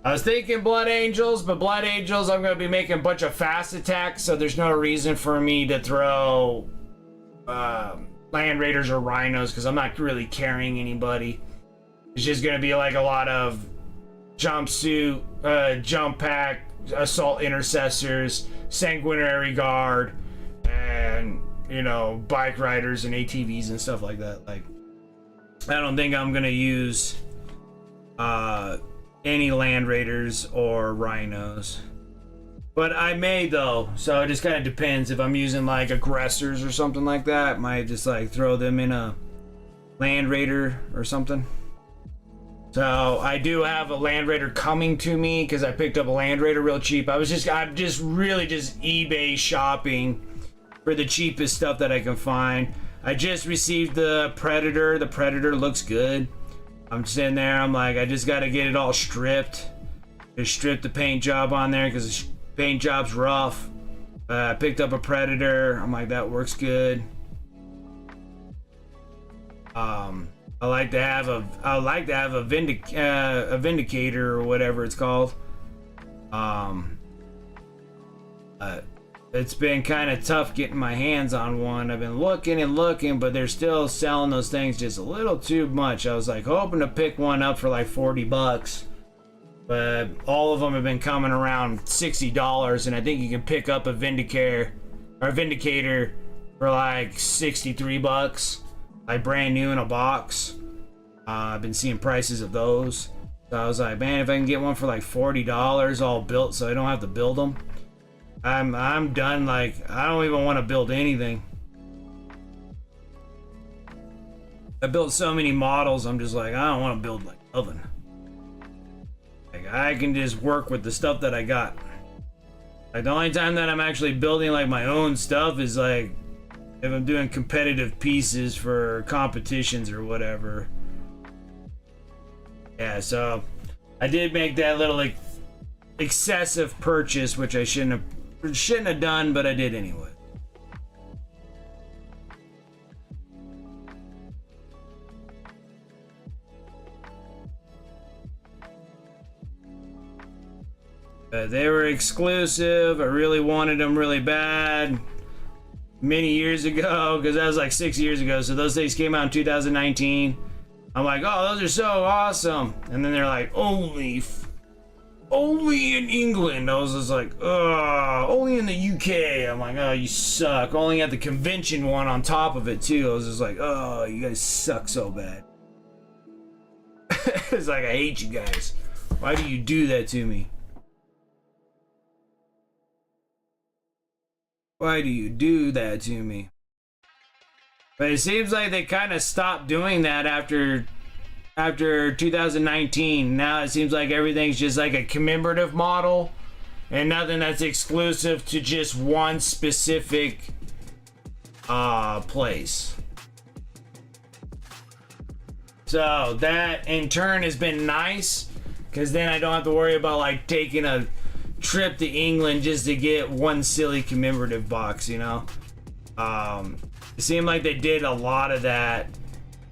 I was thinking Blood Angels, but Blood Angels, I'm gonna be making a bunch of fast attacks, so there's no reason for me to throw Land Raiders or Rhinos, because I'm not really carrying anybody. It's just gonna be like a lot of jumpsuit, jump pack, assault intercessors, sanguinary guard, and bike riders and ATVs and stuff like that. Like, I don't think I'm gonna use any Land Raiders or Rhinos. But I may, though, so it just kind of depends. If I'm using like aggressors or something like that, I might just like throw them in a Land Raider or something. So I do have a Land Raider coming to me because I picked up a Land Raider real cheap. I'm just really eBay shopping for the cheapest stuff that I can find. I just received the Predator. The Predator looks good. I'm sitting there, I'm like, I just got to get it all stripped. Just strip the paint job on there because paint job's rough. I picked up a Predator. I'm like, that works good. I like to have a Vindicator or whatever it's called. It's been kind of tough getting my hands on one. I've been looking and looking, but they're still selling those things just a little too much. I was like hoping to pick one up for like $40. But all of them have been coming around $60, and I think you can pick up a Vindicator for like $63, like brand new in a box. I've been seeing prices of those, so I was like, man, if I can get one for like $40 all built, so I don't have to build them, I'm done. Like, I don't even want to build anything. I built so many models, I'm just like, I don't want to build like oven. Like, I can just work with the stuff that I got. Like, the only time that I'm actually building like my own stuff is like if I'm doing competitive pieces for competitions or whatever. Yeah, so I did make that little like excessive purchase, which I shouldn't have done, but I did anyway. They were exclusive. I really wanted them really bad many years ago, because that was like 6 years ago. So those things came out in 2019. I'm like, oh, those are so awesome. And then they're like, only in England. I was just like, oh, only in the UK. I'm like, oh, you suck. Only at the convention one on top of it too. I was just like, oh, you guys suck so bad. It's like, I hate you guys. Why do you do that to me? Why do you do that to me? But it seems like they kind of stopped doing that after 2019. Now it seems like everything's just like a commemorative model and nothing that's exclusive to just one specific place. So that in turn has been nice, because then I don't have to worry about like taking a trip to England just to get one silly commemorative box, you know. It seemed like they did a lot of that,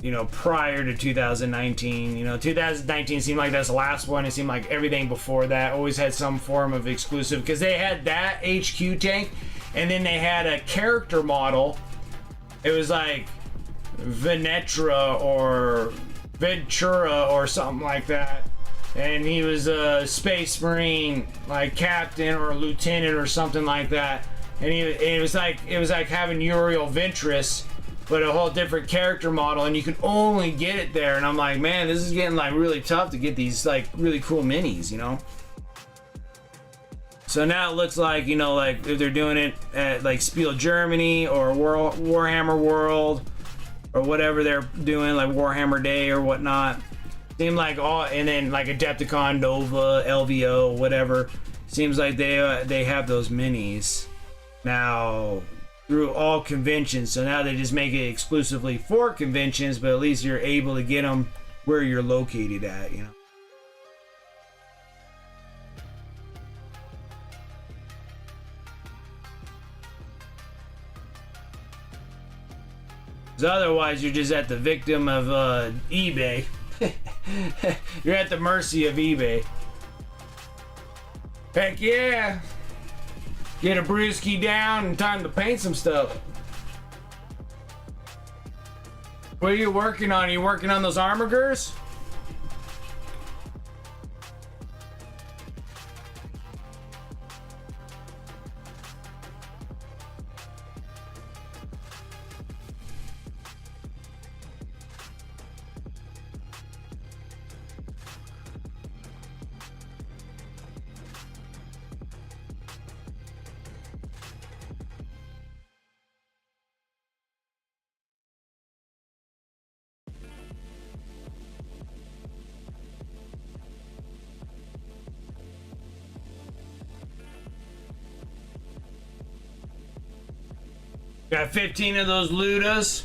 you know, prior to 2019. You know, 2019 seemed like that's the last one. It seemed like everything before that always had some form of exclusive, because they had that HQ tank, and then they had a character model. It was like Venetra or Ventura or something like that. And he was a space marine, like captain or lieutenant or something like that. And it was like having Uriel Ventress, but a whole different character model, and you could only get it there. And I'm like, man, this is getting like really tough to get these like really cool minis, you know. So now it looks like, you know, like if they're doing it at like Spiel Germany or Warhammer World or whatever they're doing, like Warhammer Day or whatnot. Seem like all, and then like Adepticon, Nova, LVO, whatever. Seems like they have those minis now through all conventions. So now they just make it exclusively for conventions, but at least you're able to get them where you're located at, you know. Because otherwise you're just at the victim of eBay. You're at the mercy of eBay. Heck yeah! Get a brewski down and time to paint some stuff. What are you working on? Are you working on those armigers? Got 15 of those Ludas.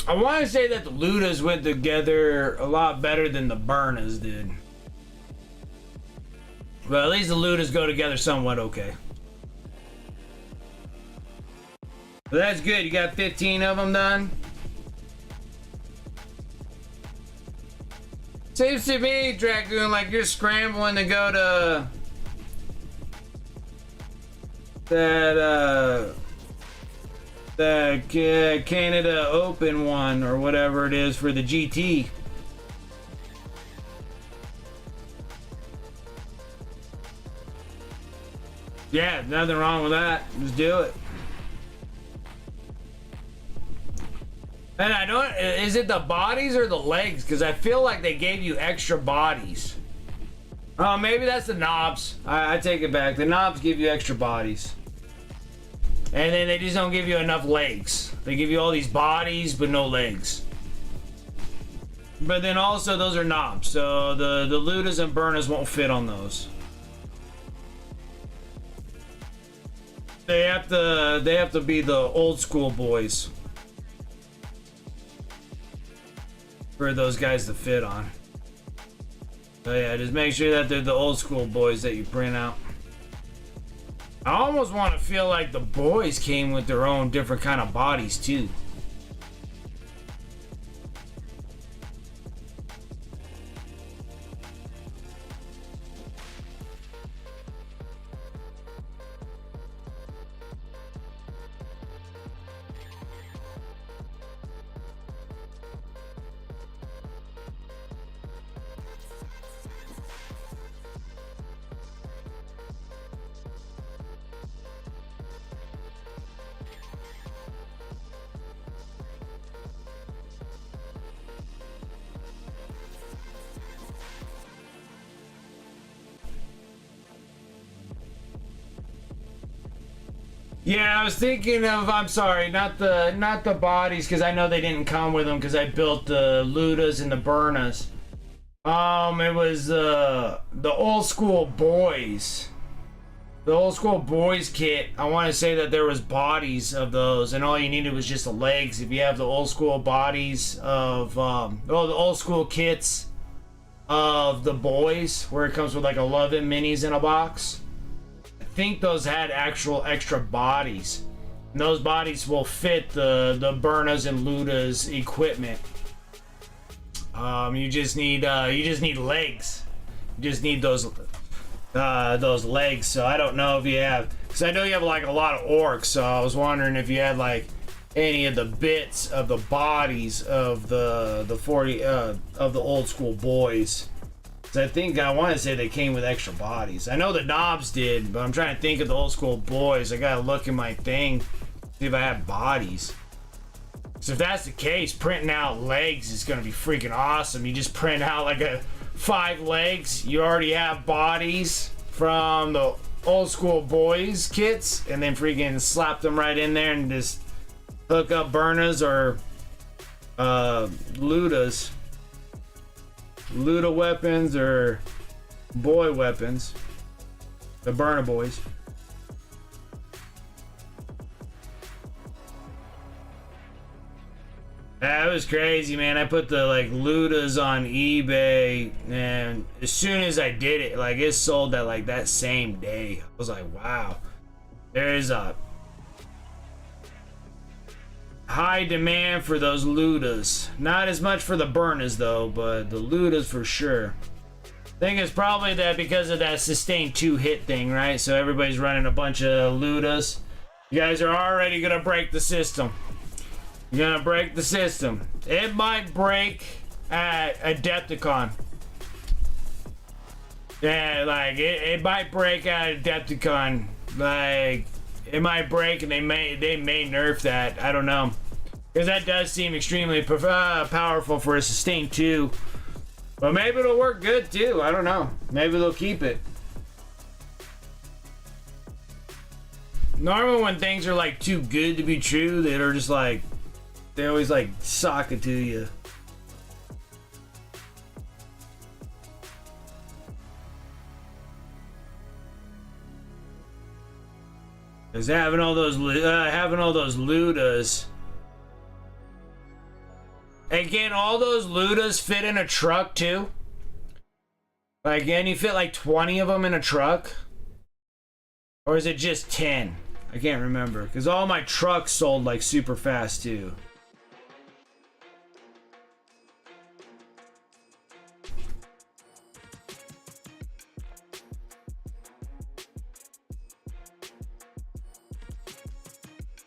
I want to say that the Ludas went together a lot better than the Burnas did. But at least the Ludas go together somewhat okay. But that's good. You got 15 of them done. Seems to me, Dragoon, like you're scrambling to go to the Canada Open one or whatever it is for the GT. Yeah, nothing wrong with that. Just do it. And I don't, is it the bodies or the legs? Because I feel like they gave you extra bodies. Oh, maybe that's the knobs. I take it back. The knobs give you extra bodies. And then they just don't give you enough legs. They give you all these bodies, but no legs. But then also, those are knobs. So the Ludas and Burnas won't fit on those. They have to be the old school boys for those guys to fit on. So yeah, just make sure that they're the old school boys that you print out. I almost want to feel like the boys came with their own different kind of bodies too. Yeah, I was thinking of, I'm sorry, not the bodies, because I know they didn't come with them because I built the Ludas and the Burnas. It was the old school boys. The old school boys kit. I want to say that there was bodies of those, and all you needed was just the legs. If you have the old school bodies of, the old school kits of the boys, where it comes with like 11 minis in a box. I think those had actual extra bodies. And those bodies will fit the Burnas and Ludas equipment. You just need legs. You just need those legs. So I don't know if you have, because I know you have like a lot of orcs. So I was wondering if you had like any of the bits of the bodies of the 40 of the old school boys. I think I want to say they came with extra bodies. I know the knobs did, but I'm trying to think of the old school boys. I gotta look in my thing, see if I have bodies. So if that's the case, printing out legs is gonna be freaking awesome. You just print out like 5 legs. You already have bodies from the old school boys kits, and then freaking slap them right in there and just hook up Burnas or Ludas. Luda weapons or boy weapons. The Burner boys. That was crazy, man. I put the like Ludas on eBay, and as soon as I did it, like it sold that like that same day. I was like, wow. There's a high demand for those Ludas. Not as much for the Burnas though, but the Ludas for sure. I think it's probably that because of that sustained 2 hit thing, right? So everybody's running a bunch of Ludas. You guys are already gonna break the system. You're gonna break the system. It might break at Adepticon. Yeah, like it might break at Adepticon. Like it might break, and they may nerf that. I don't know, because that does seem extremely powerful for a sustain 2. But maybe it'll work good too. I don't know. Maybe they'll keep it. Normally when things are like too good to be true, they're just like, they always like sock it to you. Cause having all those Ludas. Again, all those Ludas fit in a truck too. Like, and you fit like 20 of them in a truck, or is it just 10? I can't remember, because all my trucks sold like super fast too.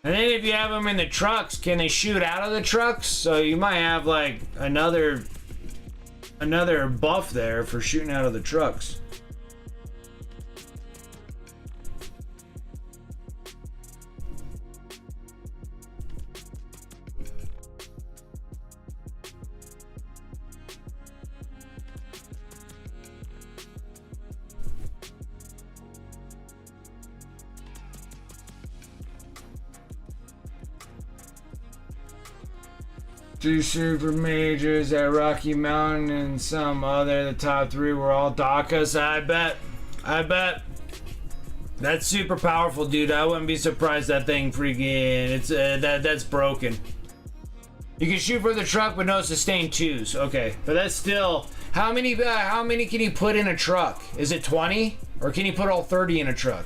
And then if you have them in the trucks, can they shoot out of the trucks? So you might have like another buff there for shooting out of the trucks. Two super majors at Rocky Mountain and some other. The top 3 were all Dakas. I bet. That's super powerful, dude. I wouldn't be surprised that thing freaking. It's that's broken. You can shoot for the truck with no sustained 2s. Okay, but that's still. How many can you put in a truck? Is it 20? Or can you put all 30 in a truck?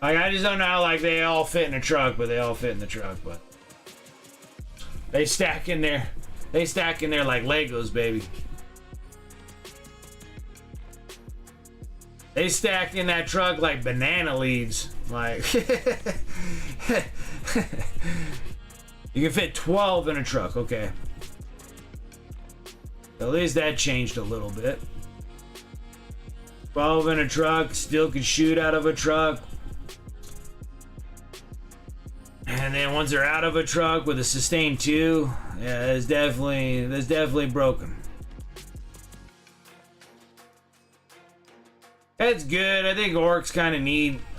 Like, I just don't know how, like, they all fit in a truck, but they all fit in the truck, but they stack in there. They stack in there like Legos, baby. They stack in that truck like banana leaves. Like, you can fit 12 in a truck, okay. At least that changed a little bit. 12 in a truck, still could shoot out of a truck. And then once they're out of a truck with a sustain 2, yeah, that's definitely broken. That's good. I think orcs kind of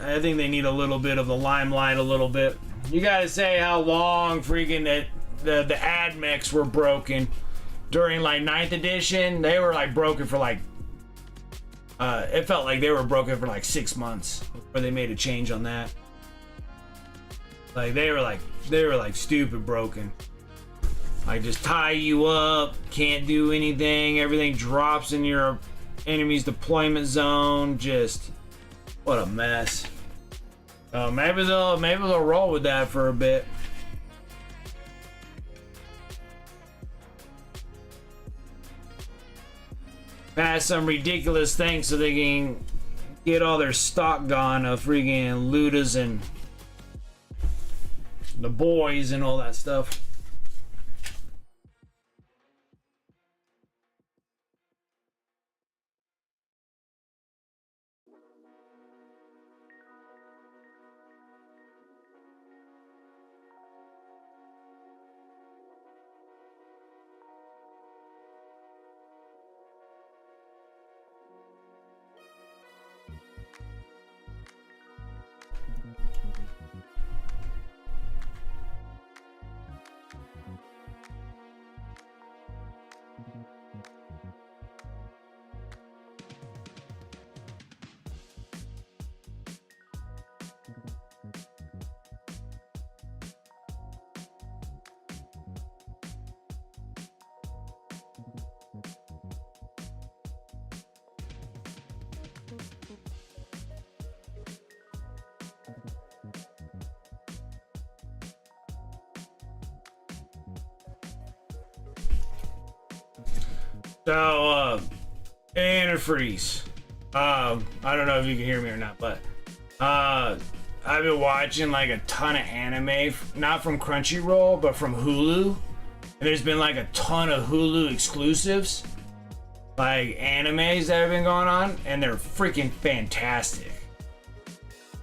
I think they need a little bit of the limelight a little bit. You gotta say how long freaking the admechs were broken during like 9th edition. They were like broken for like, it felt like they were broken for like 6 months before they made a change on that. Like they were like stupid broken. Like just tie you up, can't do anything, everything drops in your enemy's deployment zone. Just what a mess. Maybe they'll roll with that for a bit. Pass some ridiculous things so they can get all their stock gone of freaking Ludas and the boys and all that stuff. So, antifreeze. I don't know if you can hear me or not, but I've been watching like a ton of anime, not from Crunchyroll, but from Hulu. And there's been like a ton of Hulu exclusives, like animes that have been going on, and they're freaking fantastic.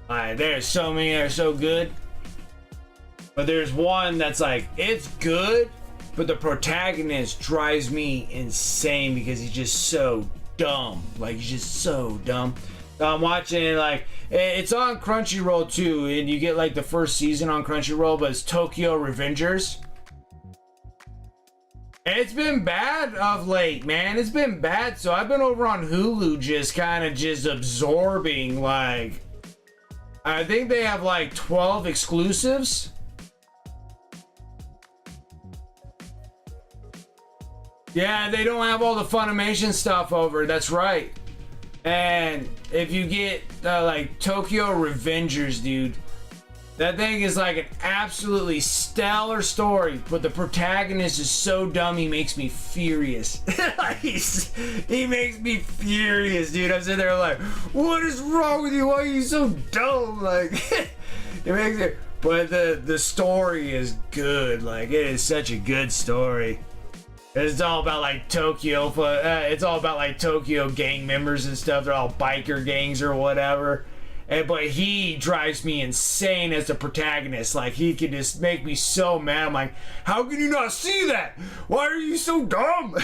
Like, there's so many that are so good. But there's one that's like, it's good, but the protagonist drives me insane because he's just so dumb. Like, he's just so dumb. So I'm watching it, like, it's on Crunchyroll too, and you get like the first season on Crunchyroll, but it's Tokyo Revengers. And it's been bad of late, man. It's been bad. So I've been over on Hulu just kind of just absorbing, like, I think they have like 12 exclusives. Yeah, they don't have all the Funimation stuff over. That's right. And if you get like Tokyo Revengers, dude, that thing is like an absolutely stellar story. But the protagonist is so dumb, he makes me furious. He makes me furious, dude. I'm sitting there like, what is wrong with you? Why are you so dumb? Like, it makes it. But the story is good. Like, it is such a good story. It's all about like Tokyo, it's all about like Tokyo gang members and stuff. They're all biker gangs or whatever. But he drives me insane as the protagonist. Like, he can just make me so mad. I'm like, how can you not see that? Why are you so dumb?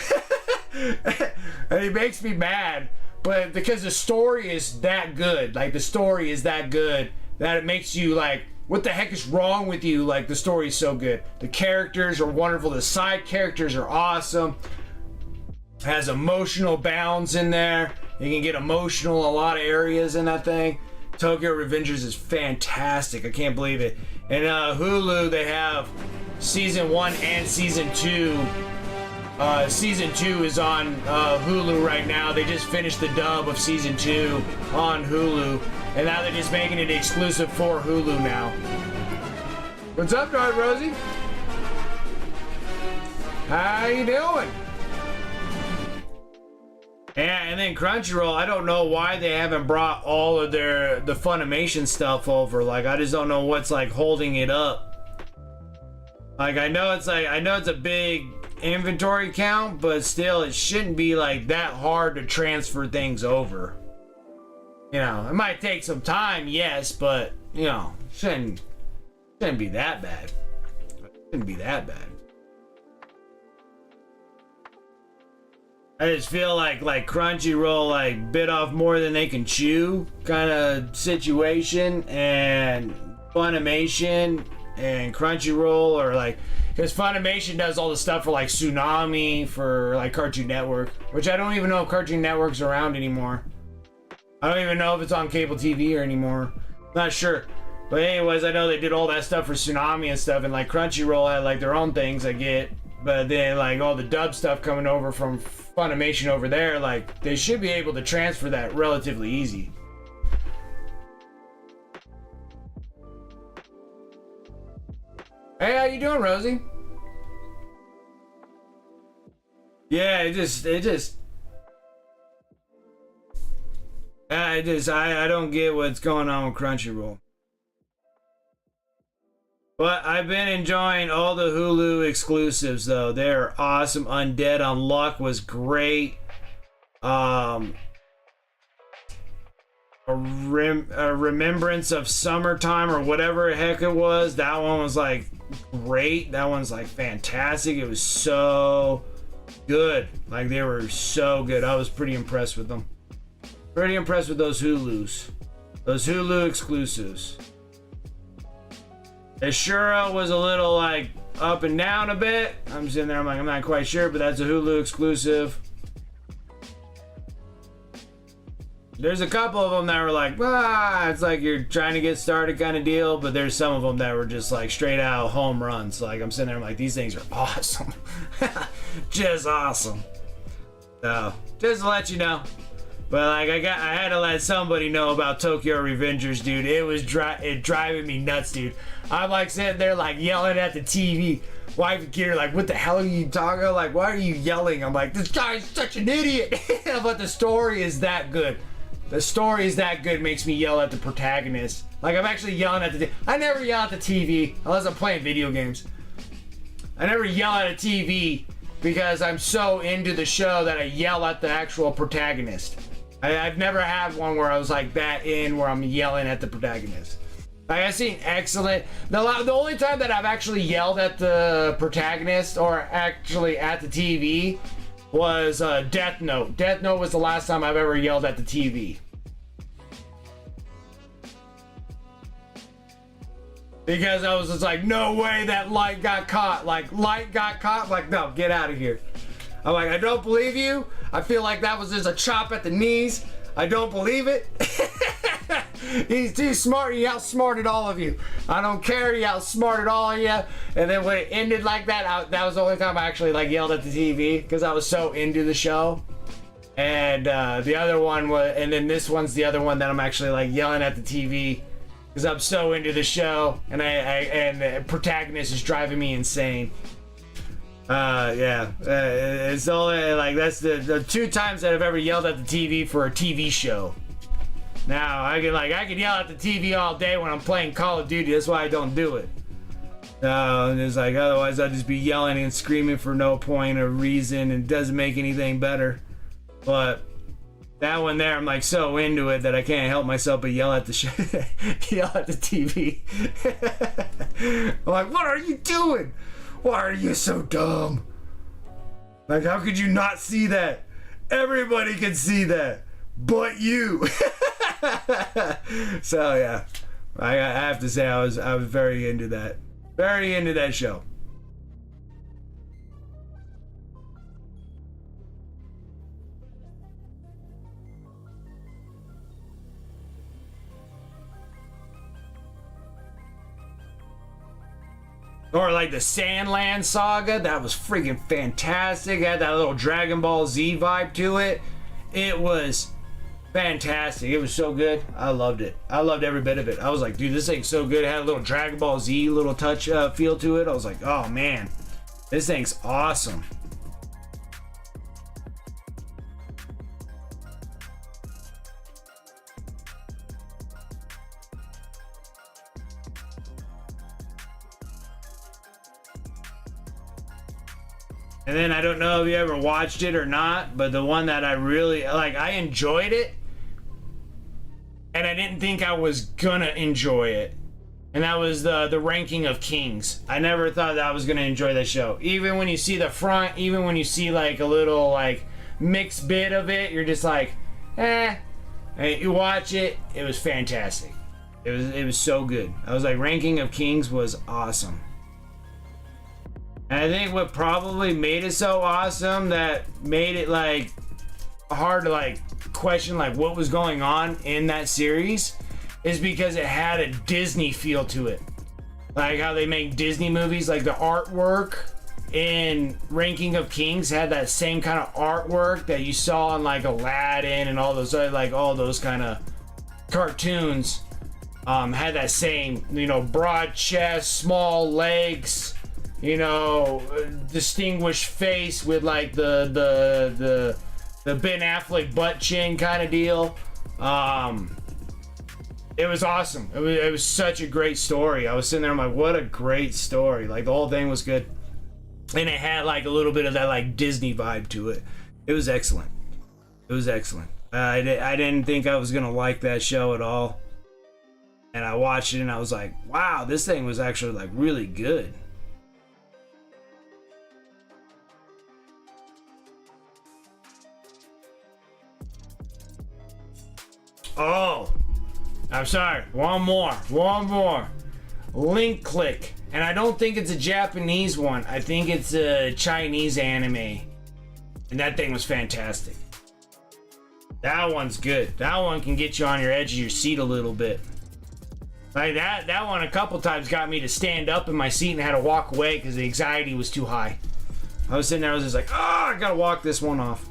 And he makes me mad. But because the story is that good, like the story is that good that it makes you like, what the heck is wrong with you? Like, the story is so good. The characters are wonderful. The side characters are awesome. It has emotional bounds in there. You can get emotional in a lot of areas in that thing. Tokyo Revengers is fantastic. I can't believe it. And Hulu, they have season 1 and season 2 Season 2 is on Hulu right now. They just finished the dub of Season 2 on Hulu, and now they're just making it exclusive for Hulu now. What's up, Dark Rosie? How you doing? Yeah, and then Crunchyroll, I don't know why they haven't brought all of the Funimation stuff over. Like, I just don't know what's like holding it up. Like, I know it's a big inventory count, but still, it shouldn't be like that hard to transfer things over. You know, it might take some time, yes, but you know, shouldn't be that bad. Shouldn't be that bad. I just feel like Crunchyroll like bit off more than they can chew kind of situation, and Funimation and Crunchyroll, or like, because Funimation does all the stuff for like Tsunami, for like Cartoon Network, which I don't even know if Cartoon Network's around anymore. I don't even know if it's on cable TV or anymore. Not sure. But anyways, I know they did all that stuff for Tsunami and stuff, and like Crunchyroll had like their own things I get, but then like all the dub stuff coming over from Funimation over there, like they should be able to transfer that relatively easy. Hey, how you doing, Rosie? Yeah, I don't get what's going on with Crunchyroll. But I've been enjoying all the Hulu exclusives, though. They're awesome. Undead Unluck was great. A Remembrance of Summertime, or whatever the heck it was. That one was like great. That one's like fantastic. It was so good. Like, they were so good. I was pretty impressed with them. Pretty impressed with those Hulus. Those Hulu exclusives. Ashura was a little like up and down a bit. I'm sitting there, I'm like, I'm not quite sure, but that's a Hulu exclusive. There's a couple of them that were like, it's like you're trying to get started kind of deal, but there's some of them that were just like straight out home runs. Like, I'm sitting there, I'm like, these things are awesome. Just awesome. So, just to let you know. But like, I had to let somebody know about Tokyo Revengers, dude. It was driving me nuts, dude. I'm like sitting there like yelling at the TV. Wife and kid are like, what the hell are you talking? Like, why are you yelling? I'm like, this guy's such an idiot. But the story is that good. The story is that good, makes me yell at the protagonist. Like, I'm actually yelling at the I never yell at the TV unless I'm playing video games. I never yell at a TV because I'm so into the show that I yell at the actual protagonist. I've never had one where I was like that in where I'm yelling at the protagonist. Like, I've seen excellent. The only time that I've actually yelled at the protagonist, or actually at the TV, was Death Note. Death Note was the last time I've ever yelled at the TV. Because I was just like, no way that light got caught. Like, light got caught? Like, no, get out of here. I'm like, I don't believe you. I feel like that was just a chop at the knees. I don't believe it. He's too smart. He outsmarted all of you. I don't care. He outsmarted all of you. And then when it ended like that, that was the only time I actually like yelled at the TV, because I was so into the show. And the other one was, and then this one's the other one that I'm actually like yelling at the TV because I'm so into the show, and and the protagonist is driving me insane. It's only like that's the two times that I've ever yelled at the TV for a TV show. Now I can yell at the TV all day when I'm playing Call of Duty. That's why I don't do it. And it's like, otherwise I'd just be yelling and screaming for no point or reason, and it doesn't make anything better. But that one there, I'm like so into it that I can't help myself but yell at the yell at the TV. I'm like, what are you doing? Why are you so dumb? Like, how could you not see that? Everybody can see that, but you. So yeah, I have to say I was very into that. Very into that show. Or like the Sandland Saga, that was freaking fantastic. It had that little Dragon Ball Z vibe to it. It was fantastic. It was so good. I loved it. I loved every bit of it. I was like, dude, this thing's so good. It had a little Dragon Ball Z little touch feel to it. I was like, oh man, this thing's awesome. And then I don't know if you ever watched it or not, but the one that I really like, I enjoyed it, and I didn't think I was gonna enjoy it, and that was the Ranking of Kings. I never thought that I was gonna enjoy that show. Even when you see the front, even when you see like a little like mixed bit of it, you're just like, eh. And you watch it, it was fantastic. It was so good. I was like, Ranking of Kings was awesome. And I think what probably made it so awesome, that made it like hard to like question like what was going on in that series, is because it had a Disney feel to it. Like how they make Disney movies, like the artwork in Ranking of Kings had that same kind of artwork that you saw in like Aladdin and all those kind of cartoons. Had that same, you know, broad chest, small legs, you know, distinguished face with like the Ben Affleck butt chin kind of deal. It was awesome. It was such a great story. I was sitting there, I'm like, what a great story. Like the whole thing was good. And it had like a little bit of that like Disney vibe to it. It was excellent. It was excellent. I didn't think I was gonna like that show at all. And I watched it and I was like, wow, this thing was actually like really good. Oh, I'm sorry. One more. Link Click. And I don't think it's a Japanese one. I think it's a Chinese anime. And that thing was fantastic. That one's good. That one can get you on your edge of your seat a little bit. Like that one a couple times got me to stand up in my seat and had to walk away because the anxiety was too high. I was sitting there, I was just like, oh, I gotta walk this one off.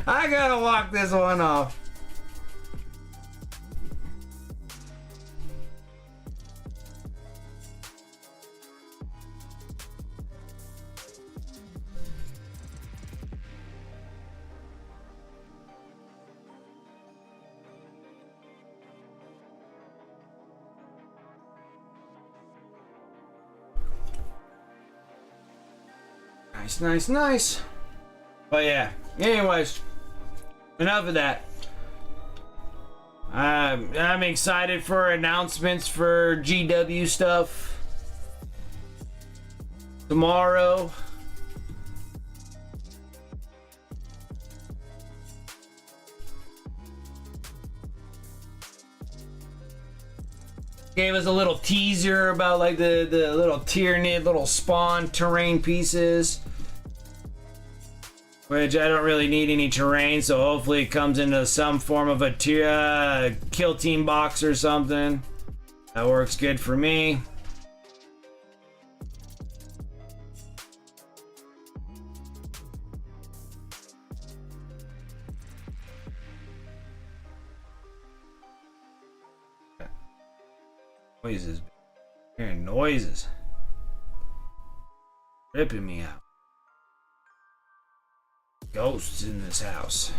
I gotta walk this one off. Nice. But yeah, anyways, enough of that. I'm excited for announcements for GW stuff tomorrow. Gave us a little teaser about like the little Tyranid little spawn terrain pieces, which I don't really need any terrain, so hopefully it comes into some form of a kill team box or something. That works good for me. Noises. Hearing noises. Ripping me out. Ghosts in this house.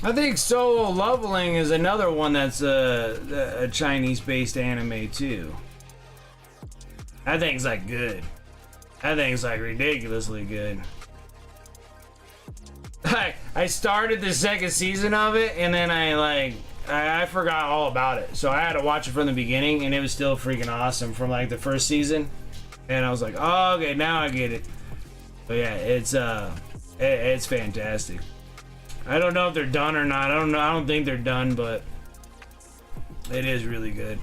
I think Solo Leveling is another one that's a Chinese-based anime too. That thing's like good. That thing's like ridiculously good. I started the second season of it and then I forgot all about it. So I had to watch it from the beginning and it was still freaking awesome from like the first season. And I was like, oh, okay, now I get it. But yeah, it's fantastic. I don't know if they're done or not. I don't think they're done, but it is really good.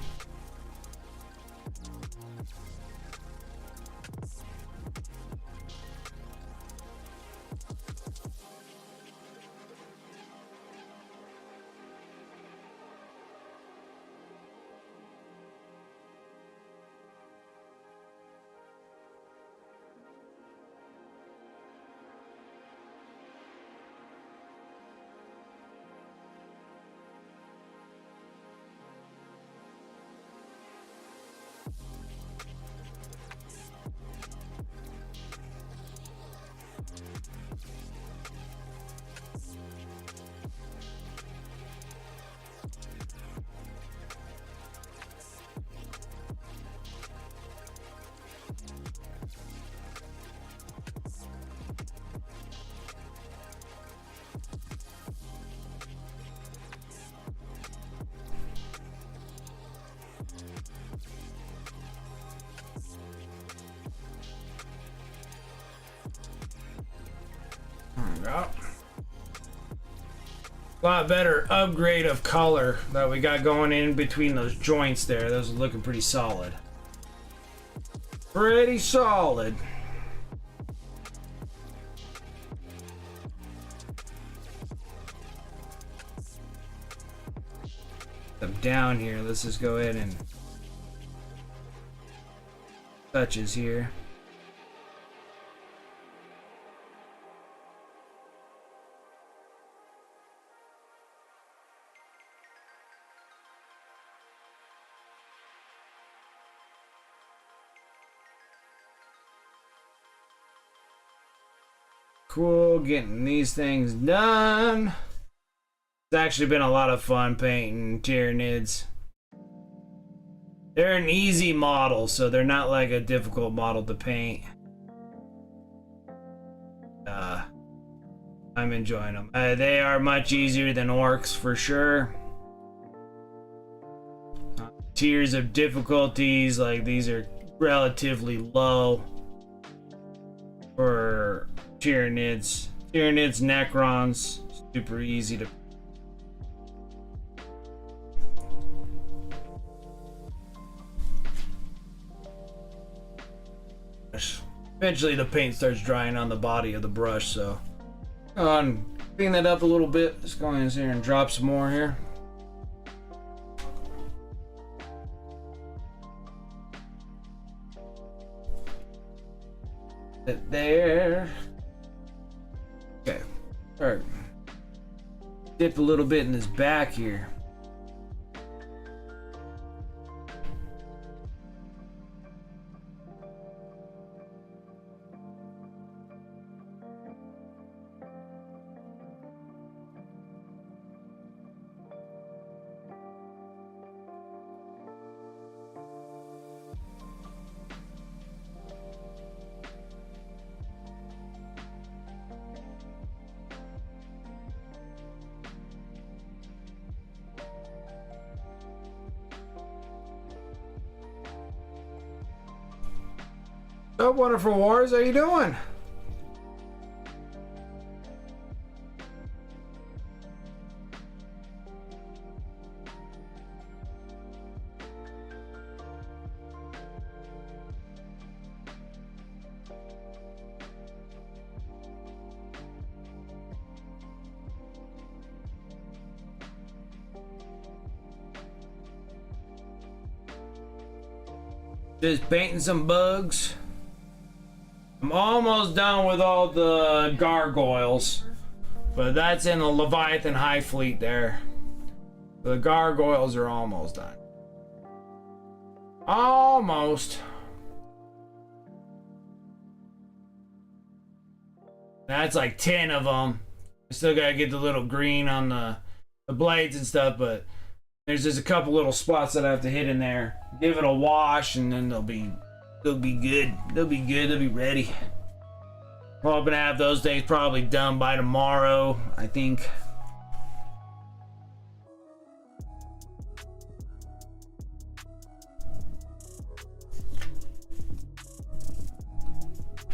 A lot better upgrade of color that we got going in between those joints there. Those are looking pretty solid. Pretty solid. Up down here, let's just go ahead and touches here. Cool, getting these things done. It's actually been a lot of fun painting Tyranid's. They're an easy model, so they're not like a difficult model to paint. I'm enjoying them. They are much easier than orcs for sure. Tiers of difficulties, like these are relatively low for Tyranid's. Tyranid's Necrons, super easy to. Eventually the paint starts drying on the body of the brush, so go on, clean that up a little bit. Let's go in here and drop some more here. That there. Okay. Alright. Dip a little bit in this back here. What's up, Wonderful Wars? How you doing? Just painting some bugs. I'm almost done with all the gargoyles, but that's in the Leviathan High Fleet there. The gargoyles are almost done. Almost. That's like 10 of them. I still gotta get the little green on the blades and stuff, but there's just a couple little spots that I have to hit in there. Give it a wash, and then they'll be good. They'll be good. They'll be ready. Well, I'm gonna have those days probably done by tomorrow, I think.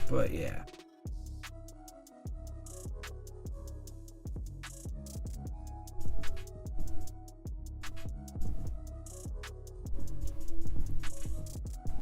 But yeah.